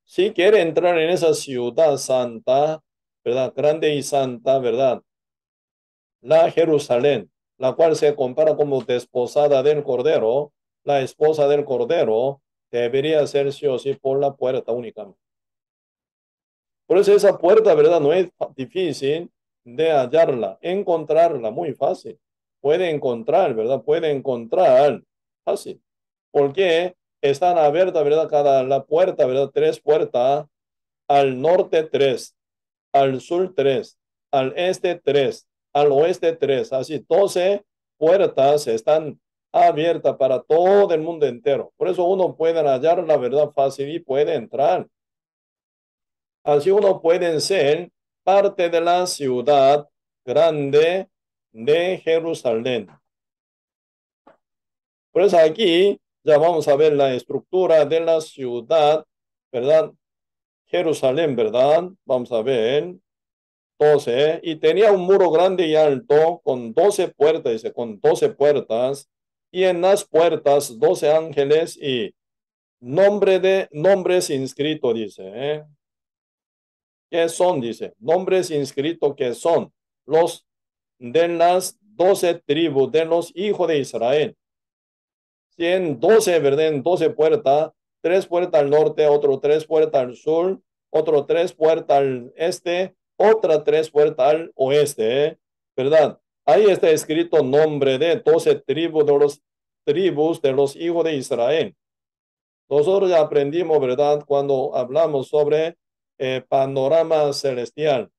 A: Si quiere entrar en esa ciudad santa, ¿verdad? Grande y santa, ¿verdad? La Jerusalén, la cual se compara como desposada del Cordero, la esposa del Cordero, debería ser sí o sí por la puerta únicamente. Por eso esa puerta, ¿verdad? No es difícil de hallarla, encontrarla, muy fácil. Puede encontrar, ¿verdad? Puede encontrar fácil. Porque están abiertas, ¿verdad? La puerta, ¿verdad? 3 puertas, al norte 3, al sur 3, al este 3, al oeste 3. Así 12 puertas están abiertas para todo el mundo entero. Por eso uno puede hallar la verdad fácil y puede entrar. Así uno puede ser parte de la ciudad grande de Jerusalén. Por eso aquí ya vamos a ver la estructura de la ciudad, ¿verdad? Jerusalén, ¿verdad? Vamos a ver. 12, y tenía un muro grande y alto con 12 puertas, dice, con 12 puertas, y en las puertas 12 ángeles y nombres inscritos, dice, ¿eh? ¿Qué son? Dice, nombres inscritos que son los de las 12 tribus de los hijos de Israel. 112, ¿verdad? En 12 puertas, 3 puertas al norte, otro 3 puertas al sur, otro 3 puertas al este, otra 3 puertas al oeste, ¿eh? ¿Verdad? Ahí está escrito nombre de 12 tribus de los hijos de Israel. Nosotros ya aprendimos, ¿verdad? Cuando hablamos sobre panorama celestial.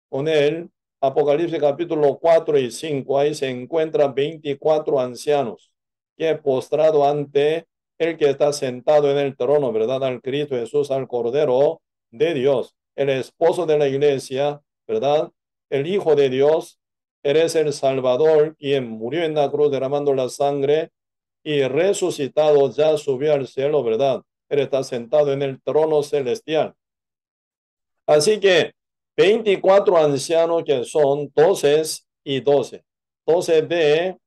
A: Con él, Apocalipsis capítulo 4 y 5, ahí se encuentran 24 ancianos que postrado ante el que está sentado en el trono, ¿verdad? Al Cristo Jesús, al Cordero de Dios, el esposo de la iglesia, ¿verdad? El Hijo de Dios, eres el Salvador, quien murió en la cruz derramando la sangre y resucitado ya subió al cielo, ¿verdad? Él está sentado en el trono celestial. Así que 24 ancianos que son 12 y 12. 12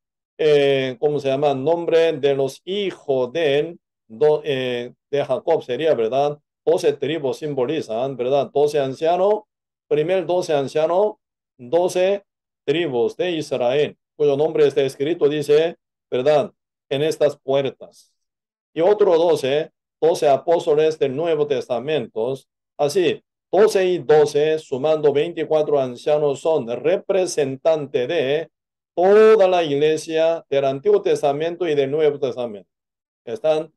A: ¿cómo se llama? Nombre de los hijos de Jacob sería, ¿verdad? 12 tribus simbolizan, ¿verdad? 12 ancianos, primer 12 ancianos, 12 tribus de Israel, cuyo nombre está escrito, dice, ¿verdad? En estas puertas. Y otro 12 apóstoles del Nuevo Testamento. Así, 12 y 12, sumando 24 ancianos, son representantes de toda la iglesia del Antiguo Testamento y del Nuevo Testamento. Están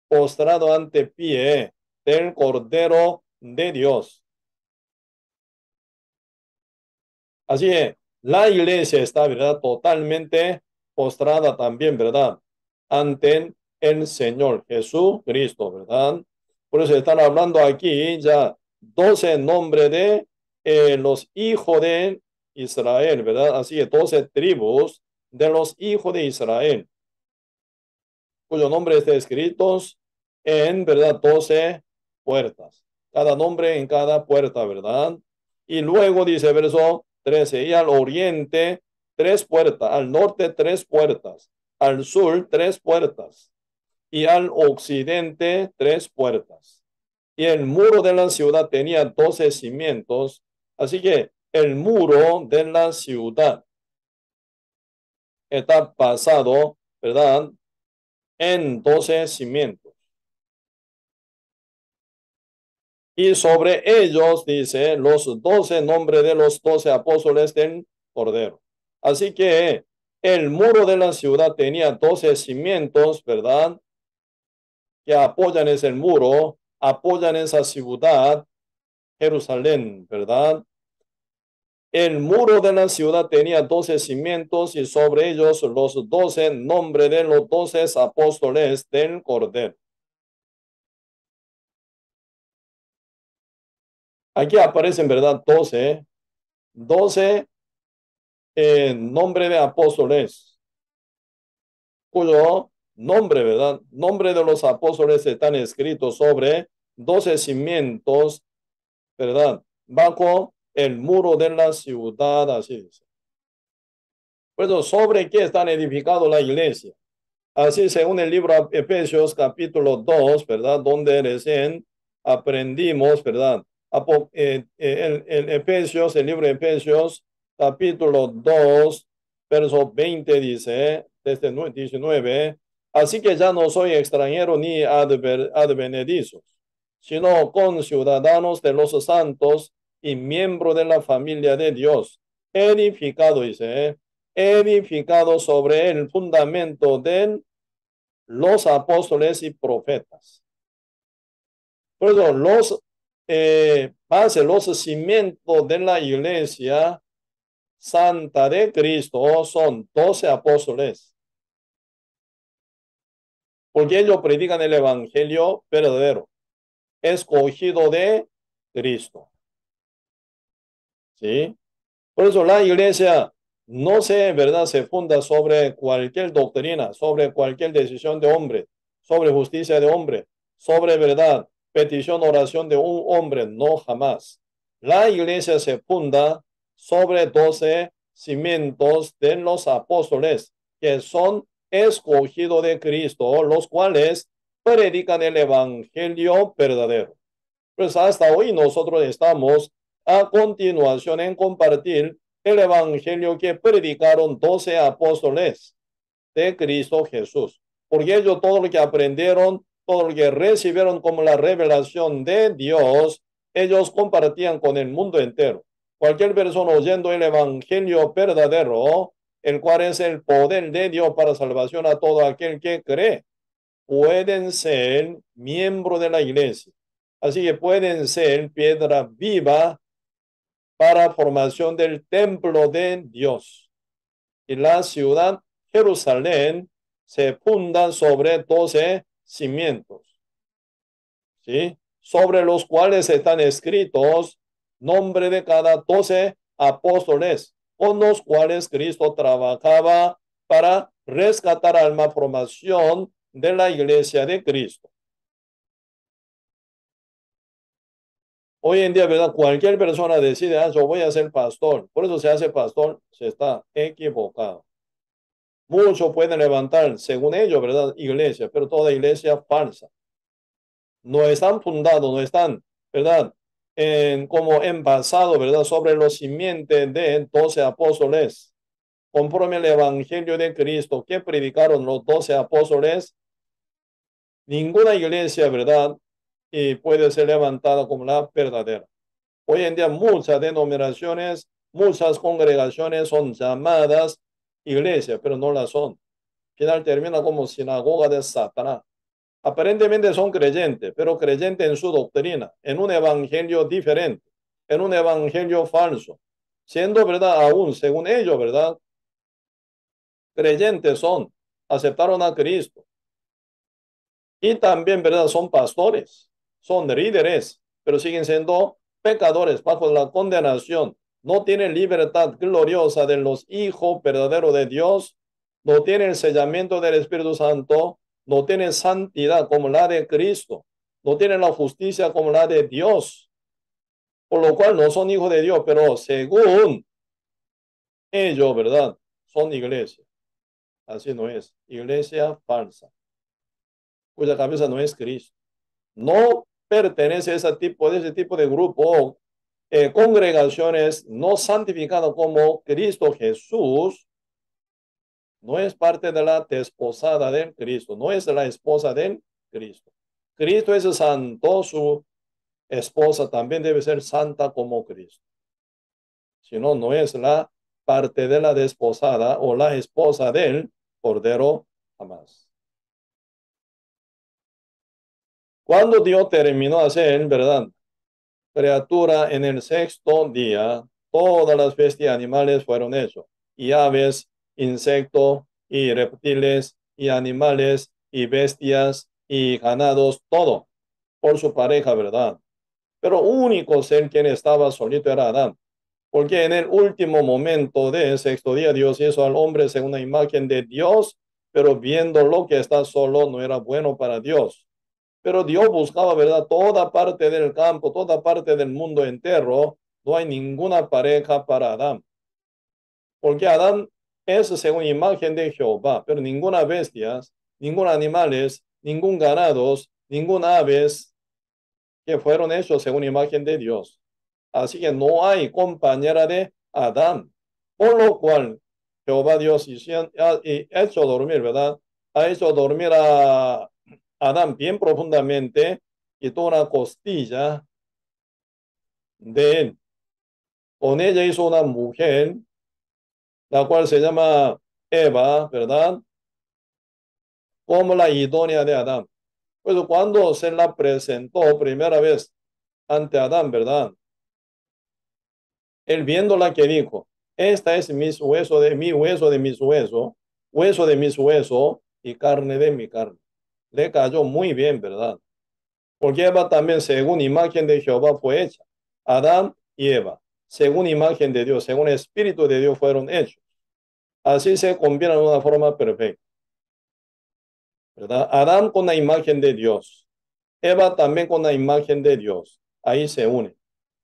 A: postrados ante pie del Cordero de Dios. Así es, la iglesia está, ¿verdad? Totalmente postrada también, ¿verdad? Ante el Señor Jesucristo, ¿verdad? Por eso están hablando aquí ya 12 nombres de los hijos de Israel, ¿verdad? Así es, 12 tribus de los hijos de Israel, cuyo nombre está escritos en, ¿verdad? 12 puertas. Cada nombre en cada puerta, ¿verdad? Y luego dice verso 13, y al oriente 3 puertas, al norte 3 puertas, al sur 3 puertas, y al occidente 3 puertas. Y el muro de la ciudad tenía 12 cimientos, así que el muro de la ciudad está basado, ¿verdad? En 12 cimientos. Y sobre ellos, dice, los 12 nombres de los 12 apóstoles del Cordero. Así que el muro de la ciudad tenía 12 cimientos, ¿verdad? Que apoyan ese muro, apoyan esa ciudad, Jerusalén, ¿verdad? El muro de la ciudad tenía 12 cimientos y sobre ellos los 12 nombres de los 12 apóstoles del Cordero. Aquí aparecen, ¿verdad? 12 nombre de apóstoles, cuyo nombre, ¿verdad? Nombre de los apóstoles están escritos sobre 12 cimientos, ¿verdad? Bajo el muro de la ciudad, así dice. Bueno, ¿sobre qué están edificados la iglesia? Así según el libro de Efesios capítulo 2, ¿verdad? Donde recién aprendimos, ¿verdad? El Efesios, el libro de Efesios capítulo 2, verso 20 dice, desde 19, así que ya no soy extranjero ni advenedizo, sino con ciudadanos de los santos y miembro de la familia de Dios, edificado, dice, edificado sobre el fundamento de los apóstoles y profetas. Por eso, los cimientos de la iglesia santa de Cristo son 12 apóstoles, porque ellos predican el evangelio verdadero, escogido de Cristo. ¿Sí? Por eso la iglesia no se, ¿verdad? Se funda sobre cualquier doctrina, sobre cualquier decisión de hombre, sobre justicia de hombre, sobre verdad, petición, oración de un hombre, no jamás. La iglesia se funda sobre 12 cimientos de los apóstoles, que son escogidos de Cristo, los cuales predican el evangelio verdadero. Pues hasta hoy nosotros estamos a continuación en compartir el evangelio que predicaron 12 apóstoles de Cristo Jesús. Porque ellos todo lo que aprendieron, todo lo que recibieron como la revelación de Dios, ellos compartían con el mundo entero. Cualquier persona oyendo el evangelio verdadero, el cual es el poder de Dios para salvación a todo aquel que cree, pueden ser miembro de la iglesia. Así que pueden ser piedra viva para formación del templo de Dios. Y la ciudad Jerusalén se funda sobre 12 cimientos, ¿sí? Sobre los cuales están escritos nombre de cada 12 apóstoles, con los cuales Cristo trabajaba para rescatar alma, formación de la iglesia de Cristo. Hoy en día, ¿verdad? Cualquier persona decide, yo voy a ser pastor, por eso se hace pastor, se está equivocado. Muchos pueden levantar, según ellos, ¿verdad? Iglesia, pero toda iglesia falsa. No están fundados, no están, ¿verdad? Como envasados, ¿verdad? Sobre los simientes de 12 apóstoles. Conforme el evangelio de Cristo que predicaron los 12 apóstoles, ninguna iglesia, ¿verdad? Y puede ser levantada como la verdadera. Hoy en día muchas denominaciones, muchas congregaciones son llamadas iglesias, pero no la son. Al final termina como sinagoga de Satanás. Aparentemente son creyentes, pero creyentes en su doctrina, en un evangelio diferente, en un evangelio falso. Siendo verdad aún, según ellos, ¿verdad? Creyentes son, aceptaron a Cristo. Y también, ¿verdad? Son pastores, son líderes, pero siguen siendo pecadores bajo la condenación. No tienen libertad gloriosa de los hijos verdaderos de Dios. No tienen el sellamiento del Espíritu Santo. No tienen santidad como la de Cristo. No tienen la justicia como la de Dios. Por lo cual no son hijos de Dios, pero según ellos, ¿verdad? Son iglesia. Así no es. Iglesia falsa, cuya cabeza no es Cristo. No pertenece a ese tipo de grupo, congregaciones no santificadas como Cristo Jesús, no es parte de la desposada del Cristo, no es la esposa del Cristo. Cristo es santo, su esposa también debe ser santa como Cristo. Si no, no es la parte de la desposada o la esposa del Cordero jamás. Cuando Dios terminó de hacer, ¿verdad? Criatura en el sexto día, todas las bestias animales fueron hechos, y aves, insectos, y reptiles, y animales, y bestias, y ganados, todo, por su pareja, ¿verdad? Pero único ser quien estaba solito era Adán, porque en el último momento del sexto día Dios hizo al hombre según la imagen de Dios, pero viendo lo que está solo no era bueno para Dios. Pero Dios buscaba, ¿verdad? Toda parte del campo, toda parte del mundo entero. No hay ninguna pareja para Adán. Porque Adán es según imagen de Jehová, pero ninguna bestia, ningún animales, ningún ganados, ningún aves que fueron hechos según imagen de Dios. Así que no hay compañera de Adán. Por lo cual, Jehová Dios ha hecho dormir, ¿verdad? Ha hecho dormir a Adán bien profundamente, quitó una costilla de él. Con ella hizo una mujer, la cual se llama Eva, ¿verdad? Como la idónea de Adán. Pues cuando se la presentó primera vez ante Adán, ¿verdad? Él viéndola que dijo, esta es mis hueso de mi hueso de mis huesos, hueso de mis huesos y carne de mi carne. Le cayó muy bien, ¿verdad? Porque Eva también, según imagen de Jehová, fue hecha. Adán y Eva, según imagen de Dios, según el Espíritu de Dios, fueron hechos. Así se combina de una forma perfecta, ¿verdad? Adán con la imagen de Dios, Eva también con la imagen de Dios. Ahí se une.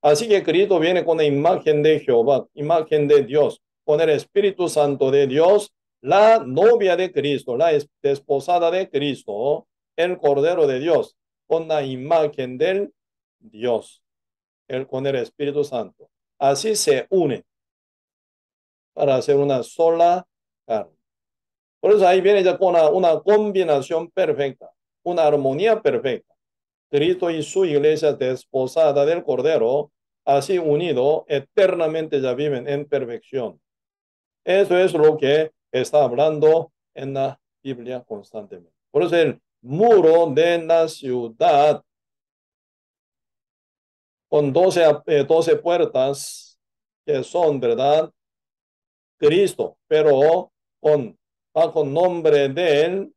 A: Así que Cristo viene con la imagen de Jehová, imagen de Dios, con el Espíritu Santo de Dios, la novia de Cristo, la desposada de Cristo, el Cordero de Dios, con la imagen del Dios, con el Espíritu Santo. Así se une para hacer una sola carne. Por eso ahí viene ya con una combinación perfecta, una armonía perfecta. Cristo y su iglesia desposada del Cordero, así unido, eternamente ya viven en perfección. Eso es lo que está hablando en la Biblia constantemente. Por eso el muro de la ciudad con 12 puertas que son, ¿verdad? Cristo, pero bajo nombre de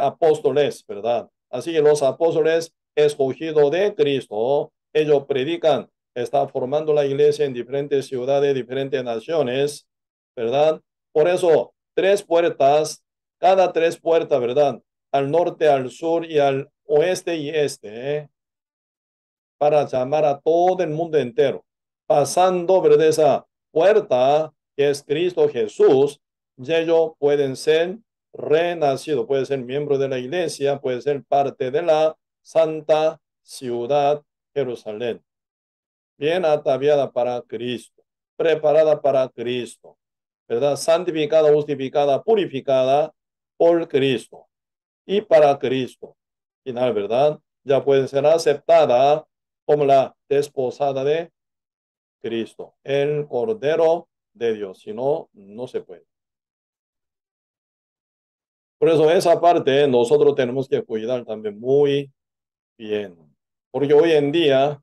A: apóstoles, ¿verdad? Así que los apóstoles escogidos de Cristo, ellos predican, están formando la iglesia en diferentes ciudades, diferentes naciones, ¿verdad? Por eso, 3 puertas, cada 3 puertas, ¿verdad? Al norte, al sur y al oeste y este, para llamar a todo el mundo entero, pasando, ¿verdad? Esa puerta que es Cristo Jesús, y ellos pueden ser renacidos, pueden ser miembros de la iglesia, pueden ser parte de la santa ciudad Jerusalén, bien ataviada para Cristo, preparada para Cristo, ¿verdad? Santificada, justificada, purificada por Cristo y para Cristo. Final, ¿verdad? Ya puede ser aceptada como la desposada de Cristo, el Cordero de Dios. Si no, no se puede. Por eso esa parte nosotros tenemos que cuidar también muy bien. Porque hoy en día,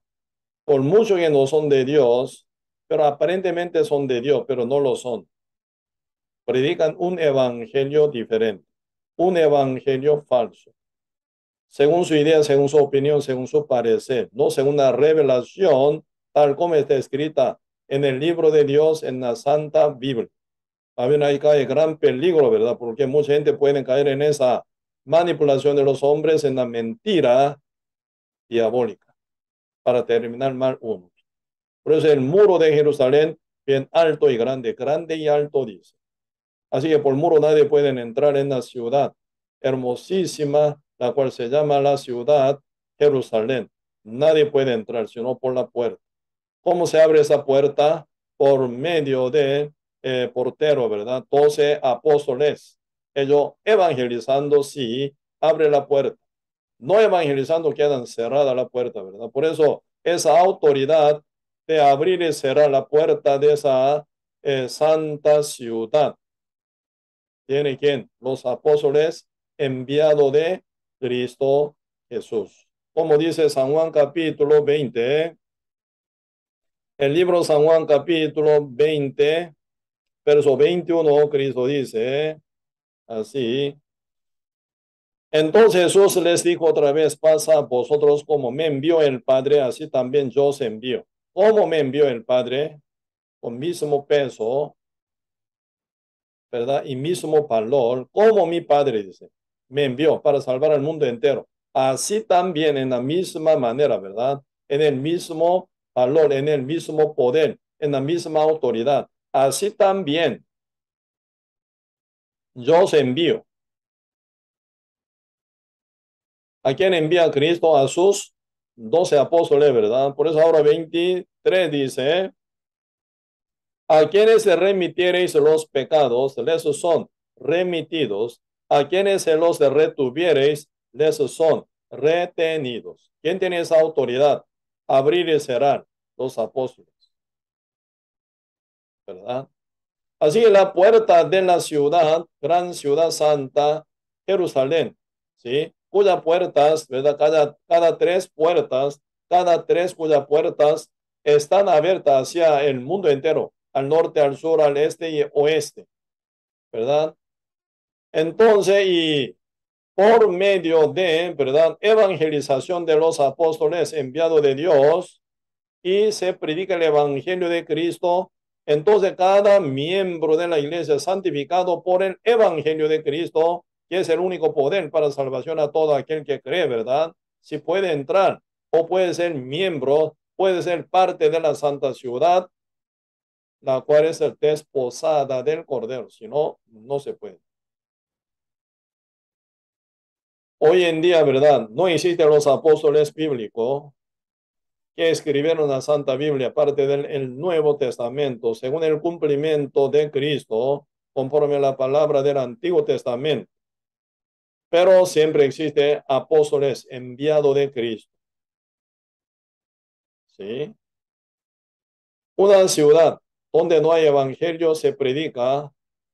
A: por mucho que no son de Dios, pero aparentemente son de Dios, pero no lo son. Predican un evangelio diferente, un evangelio falso, según su idea, según su opinión, según su parecer, no según la revelación, tal como está escrita en el libro de Dios, en la Santa Biblia. También ahí cae gran peligro, ¿verdad? Porque mucha gente puede caer en esa manipulación de los hombres, en la mentira diabólica, para terminar mal uno. Por eso el muro de Jerusalén, bien alto y grande, grande y alto, dice. Así que por muro nadie puede entrar en la ciudad hermosísima, la cual se llama la ciudad Jerusalén. Nadie puede entrar sino por la puerta. ¿Cómo se abre esa puerta? Por medio de portero, ¿verdad? 12 apóstoles. Ellos evangelizando, sí, abre la puerta. No evangelizando, quedan cerrada la puerta, ¿verdad? Por eso esa autoridad de abrir y cerrar la puerta de esa santa ciudad tiene quien, los apóstoles enviado de Cristo Jesús. Como dice San Juan capítulo 20, el libro San Juan capítulo 20, verso 21, Cristo dice así. Entonces Jesús les dijo otra vez, pasa vosotros como me envió el Padre, así también yo os envío. ¿Cómo me envió el Padre? Con mismo peso, ¿verdad? Y mismo valor, como mi Padre dice, me envió para salvar al mundo entero. Así también en la misma manera, ¿verdad? En el mismo valor, en el mismo poder, en la misma autoridad. Así también yo os envío. ¿A quién envía Cristo? A sus 12 apóstoles, ¿verdad? Por eso ahora 23 dice, a quienes se remitiereis los pecados, les son remitidos. A quienes se los retuviereis, les son retenidos. ¿Quién tiene esa autoridad? Abrir y cerrar, los apóstoles, ¿verdad? Así que la puerta de la ciudad, gran ciudad santa, Jerusalén, ¿sí? Cuyas puertas, ¿verdad? Cada 3 puertas, cada 3 cuyas puertas están abiertas hacia el mundo entero, al norte, al sur, al este y oeste, ¿verdad? Entonces, y por medio de, ¿verdad? Evangelización de los apóstoles enviados de Dios, y se predica el evangelio de Cristo Entonces, cada miembro de la iglesia santificado por el evangelio de Cristo, que es el único poder para salvación a todo aquel que cree, ¿verdad? Si puede entrar o puede ser miembro, puede ser parte de la santa ciudad, la cual es el desposada del Cordero. Si no, no se puede. Hoy en día, ¿verdad? No existen los apóstoles bíblicos que escribieron la Santa Biblia, parte del el Nuevo Testamento, según el cumplimiento de Cristo, conforme a la palabra del Antiguo Testamento. Pero siempre existe apóstoles enviados de Cristo. ¿Sí? Una ciudad donde no hay evangelio se predica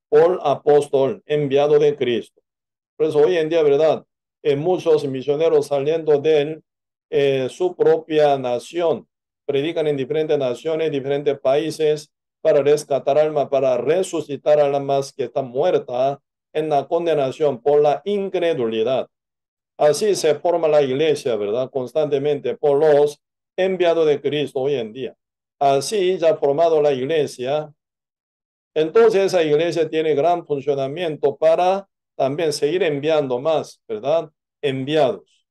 A: por apóstol enviado de Cristo. Por eso hoy en día, ¿verdad? Muchos misioneros saliendo de su propia nación, predican en diferentes naciones, diferentes países, para rescatar almas, para resucitar almas que están muertas en la condenación por la incredulidad. Así se forma la iglesia, ¿verdad? Constantemente por los enviados de Cristo hoy en día. Así ya formado la iglesia, entonces esa iglesia tiene gran funcionamiento para también seguir enviando más, ¿verdad? Enviados.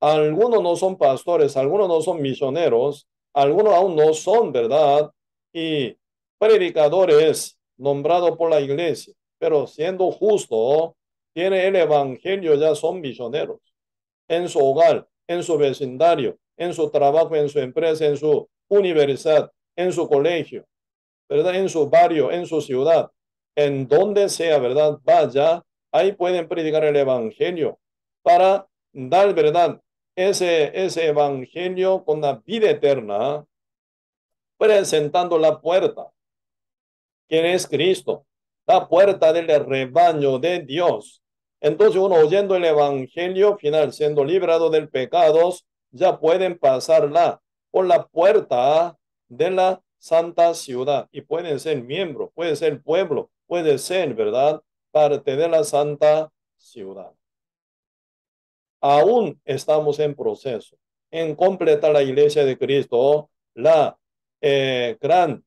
A: Algunos no son pastores, algunos no son misioneros, algunos aún no son, ¿verdad? Y predicadores nombrados por la iglesia, pero siendo justo, tiene el evangelio, ya son misioneros en su hogar, en su vecindario, en su trabajo, en su empresa, en su universidad, en su colegio, ¿verdad? En su barrio, en su ciudad, en donde sea, ¿verdad? Vaya, ahí pueden predicar el evangelio para dar, ¿verdad? Ese evangelio con la vida eterna, presentando la puerta, quien es Cristo, la puerta del rebaño de Dios. Entonces uno oyendo el evangelio final, siendo librado del pecado, ya pueden pasarla por la puerta de la santa ciudad y pueden ser miembros, puede ser pueblo, puede ser, ¿verdad? Parte de la santa ciudad. Aún estamos en proceso en completar la iglesia de Cristo, la gran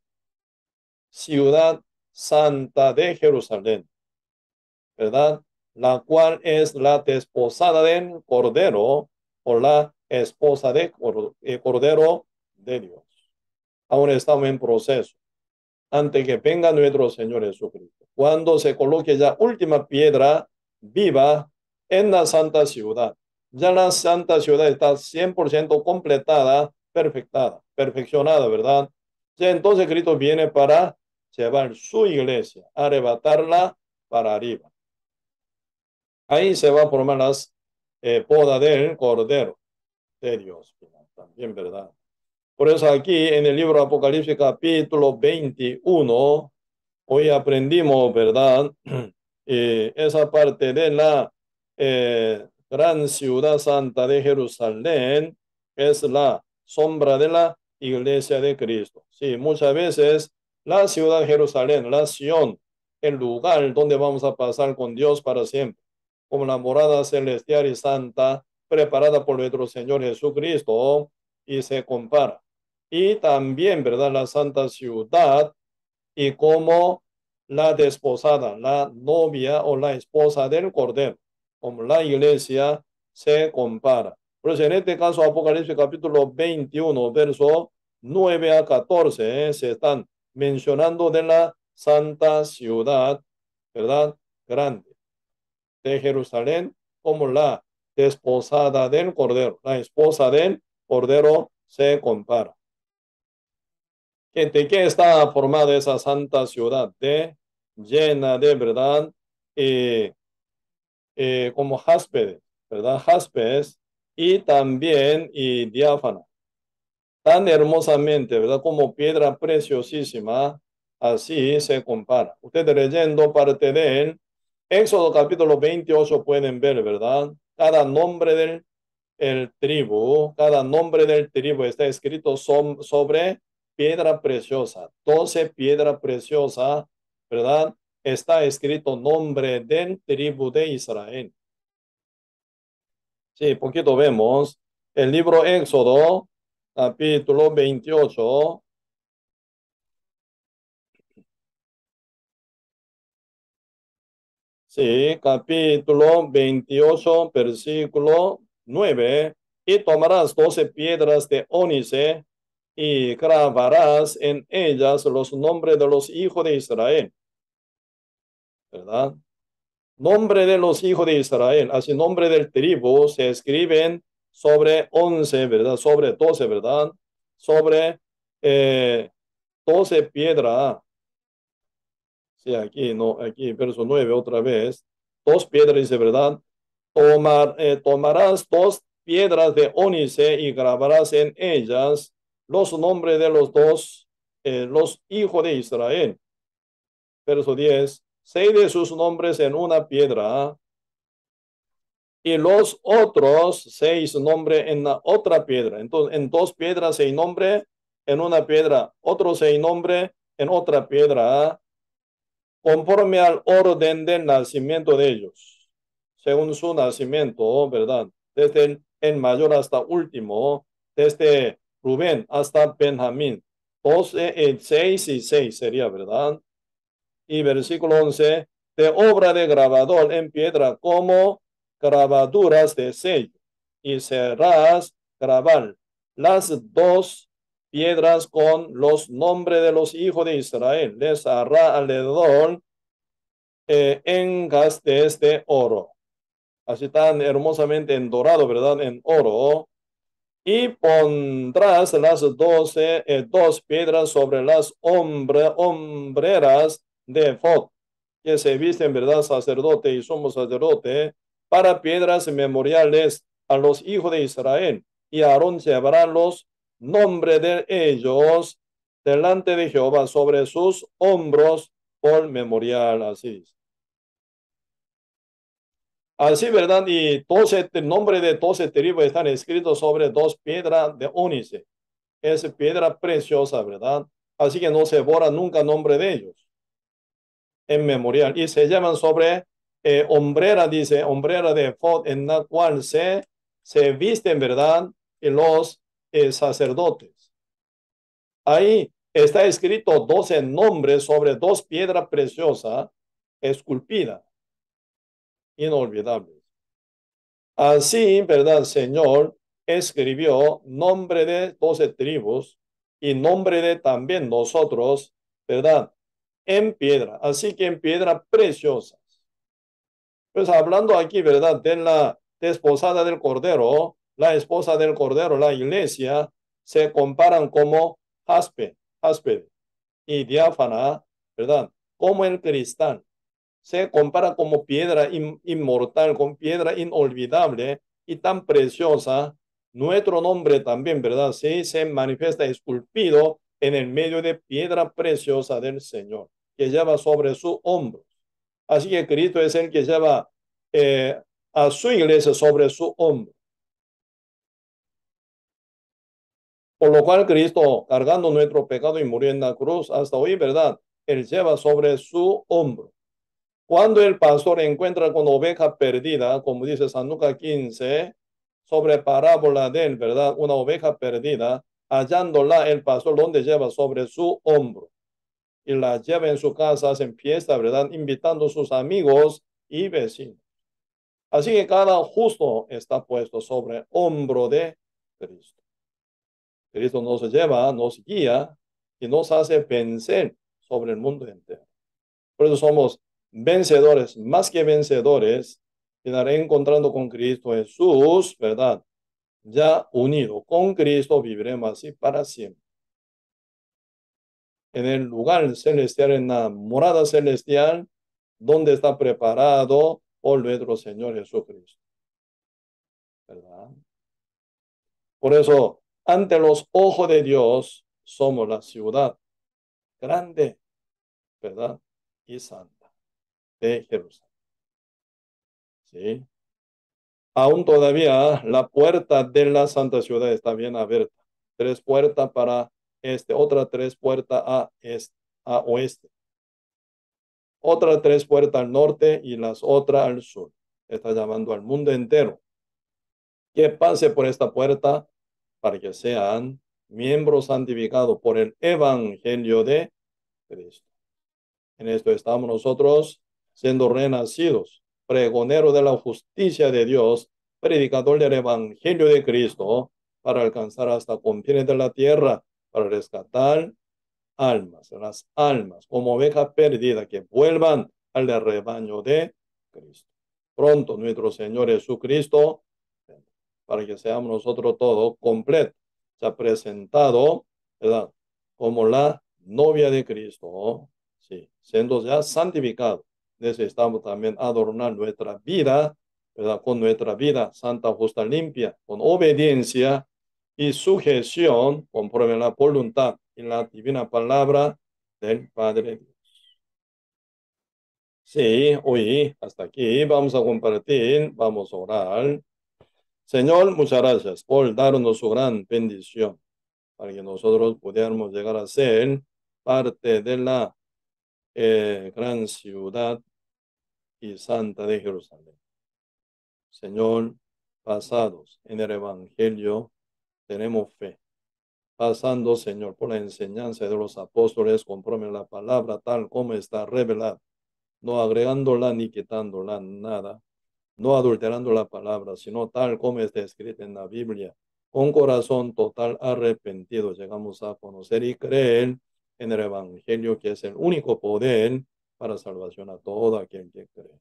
A: ciudad santa de Jerusalén, ¿verdad? La cual es la desposada del Cordero o la esposa de Cordero de Dios. Aún estamos en proceso antes que venga nuestro Señor Jesucristo. Cuando se coloque ya última piedra viva en la santa ciudad. Ya la santa ciudad está 100% completada, perfeccionada, ¿verdad? Ya entonces Cristo viene para llevar su iglesia, arrebatarla para arriba. Ahí se va a formar las podas del Cordero de Dios, también, ¿verdad? Por eso aquí en el libro Apocalipsis capítulo 21, hoy aprendimos, ¿verdad? Esa parte de la gran ciudad santa de Jerusalén es la sombra de la iglesia de Cristo. Sí, muchas veces la ciudad de Jerusalén, la Sión, el lugar donde vamos a pasar con Dios para siempre, como la morada celestial y santa preparada por nuestro Señor Jesucristo, y se compara. Y también, ¿verdad? La santa ciudad y como la desposada, la novia o la esposa del Cordero, como la iglesia se compara. Por eso en este caso, Apocalipsis capítulo 21, verso 9 a 14, se están mencionando de la santa ciudad, ¿verdad? Grande de Jerusalén, como la desposada del Cordero. La esposa del Cordero se compara. ¿De qué está formada esa santa ciudad? Llena de verdad, como jaspe, ¿verdad? Jaspes y también diáfana. Tan hermosamente, ¿verdad? Como piedra preciosísima, así se compara. Ustedes leyendo parte de él, Éxodo capítulo 28 pueden ver, ¿verdad? Cada nombre del tribu, cada nombre del tribu está escrito sobre piedra preciosa. 12 piedra preciosa, ¿verdad? Está escrito nombre del tribu de Israel. Sí, poquito vemos el libro Éxodo, capítulo 28. Sí, capítulo 28, versículo 9. Y tomarás 12 piedras de ónice y grabarás en ellas los nombres de los hijos de Israel, ¿verdad? Nombre de los hijos de Israel, así nombre del tribu se escriben sobre 11, ¿verdad? Sobre 12, ¿verdad? Sobre eh, 12 piedras. Sí, aquí, no, aquí, verso 9 otra vez. Dos piedras, dice, ¿verdad? Tomarás dos piedras de ónice y grabarás en ellas los nombres de los hijos de Israel. Verso 10. Seis de sus nombres en una piedra y los otros seis nombres en la otra piedra. Entonces, en dos piedras seis nombres, en una piedra, otros seis nombres en otra piedra, conforme al orden del nacimiento de ellos, según su nacimiento, ¿verdad? Desde el mayor hasta último, desde Rubén hasta Benjamín. 12, 6 y 6 sería, ¿verdad? Y versículo 11, de obra de grabador en piedra como grabaduras de sello. Y serás grabar las dos piedras con los nombres de los hijos de Israel. Les hará alrededor engas de este oro. Así tan hermosamente en dorado, ¿verdad? En oro. Y pondrás las 12, dos piedras sobre las hombreras de efod, que se visten, ¿verdad? Sacerdote y sumo sacerdote, para piedras memoriales a los hijos de Israel. Y Aarón llevará los nombres de ellos delante de Jehová sobre sus hombros por memorial. Así dice. Así, ¿verdad? Y 12, el nombre de 12 tribus están escritos sobre dos piedras de ónice. Es piedra preciosa, ¿verdad? Así que no se borra nunca nombre de ellos en memorial. Y se llaman sobre hombrera, dice, hombrera de efod, en la cual se visten, ¿verdad? Y los sacerdotes. Ahí está escrito 12 nombres sobre dos piedras preciosas esculpidas, inolvidables. Así, ¿verdad? Señor escribió nombre de 12 tribus y nombre de también nosotros, ¿verdad? En piedra, así que en piedra preciosas. Pues hablando aquí, ¿verdad? De la desposada del Cordero, la esposa del Cordero, la iglesia, se comparan como jaspe y diáfana, ¿verdad? Como el cristal. Se compara como piedra inmortal, con piedra inolvidable y tan preciosa. Nuestro nombre también, ¿verdad? Sí, se manifiesta esculpido en el medio de piedra preciosa del Señor, que lleva sobre su hombro. Así que Cristo es el que lleva eh, a su iglesia sobre su hombro. Por lo cual Cristo, cargando nuestro pecado y muriendo en la cruz, hasta hoy, ¿verdad? Él lleva sobre su hombro. Cuando el pastor encuentra con oveja perdida, como dice San Lucas 15, sobre parábola de él, ¿verdad? Una oveja perdida, hallándola el pastor donde lleva sobre su hombro y la lleva en su casa, hacen fiesta, ¿verdad? Invitando a sus amigos y vecinos. Así que cada justo está puesto sobre hombro de Cristo. Cristo nos lleva, nos guía y nos hace vencer sobre el mundo entero. Por eso somos vencedores, más que vencedores, quedaré encontrando con Cristo Jesús, ¿verdad? Ya unido con Cristo viviremos así para siempre. En el lugar celestial, en la morada celestial, donde está preparado por nuestro Señor Jesucristo, ¿verdad? Por eso, ante los ojos de Dios, somos la ciudad grande, ¿verdad? Y santa de Jerusalén. ¿Sí? Aún todavía la puerta de la santa ciudad está bien abierta. Tres puertas para este, otra tres puertas a este, a oeste, otra tres puertas al norte y las otras al sur. Está llamando al mundo entero que pase por esta puerta para que sean miembros santificados por el evangelio de Cristo. En esto estamos nosotros siendo renacidos, pregonero de la justicia de Dios, predicador del evangelio de Cristo, para alcanzar hasta confines de la tierra, para rescatar almas, las almas, como oveja perdida, que vuelvan al rebaño de Cristo. Pronto nuestro Señor Jesucristo, para que seamos nosotros todos completos, se ha presentado, ¿verdad? Como la novia de Cristo, sí, siendo ya santificados. Necesitamos también adornar nuestra vida, ¿verdad? Con nuestra vida santa, justa, limpia, con obediencia y sujeción, conforme a la voluntad y la divina palabra del Padre. Sí, hoy hasta aquí vamos a compartir, vamos a orar. Señor, muchas gracias por darnos su gran bendición para que nosotros pudiéramos llegar a ser parte de la gran ciudad y santa de Jerusalén. Señor, basados en el Evangelio, tenemos fe. Pasando, Señor, por la enseñanza de los apóstoles, conforme a la palabra tal como está revelada, no agregándola ni quitándola nada, no adulterando la palabra, sino tal como está escrita en la Biblia. Con corazón total arrepentido llegamos a conocer y creer en el Evangelio, que es el único poder para salvación a todo aquel que cree.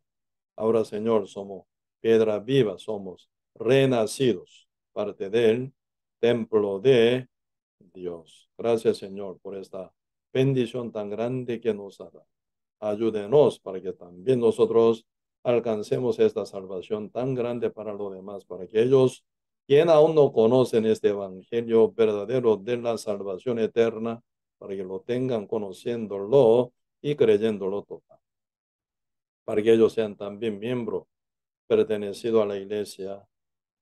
A: Ahora, Señor, somos piedra viva, somos renacidos, parte del templo de Dios. Gracias, Señor, por esta bendición tan grande que nos ha dado. Ayúdenos para que también nosotros alcancemos esta salvación tan grande para los demás, para que ellos, quien aún no conocen este evangelio verdadero de la salvación eterna, para que lo tengan conociéndolo y creyéndolo total, para que ellos sean también miembros pertenecidos a la iglesia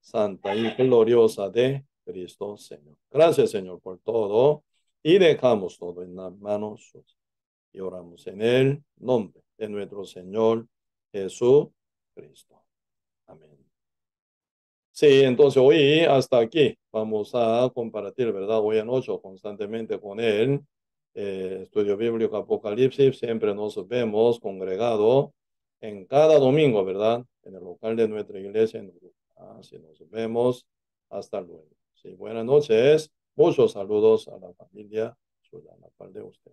A: santa y gloriosa de Cristo Señor. Gracias, Señor, por todo, y dejamos todo en las manos suyas y oramos en el nombre de nuestro Señor Jesucristo. Amén. Sí, entonces hoy hasta aquí vamos a compartir, ¿verdad? Hoy en 8 constantemente con él. Estudio bíblico Apocalipsis, siempre nos vemos congregados en cada domingo, ¿verdad? En el local de nuestra iglesia. Así nos vemos. Hasta luego. Sí, buenas noches. Muchos saludos a la familia suya, a la par de usted.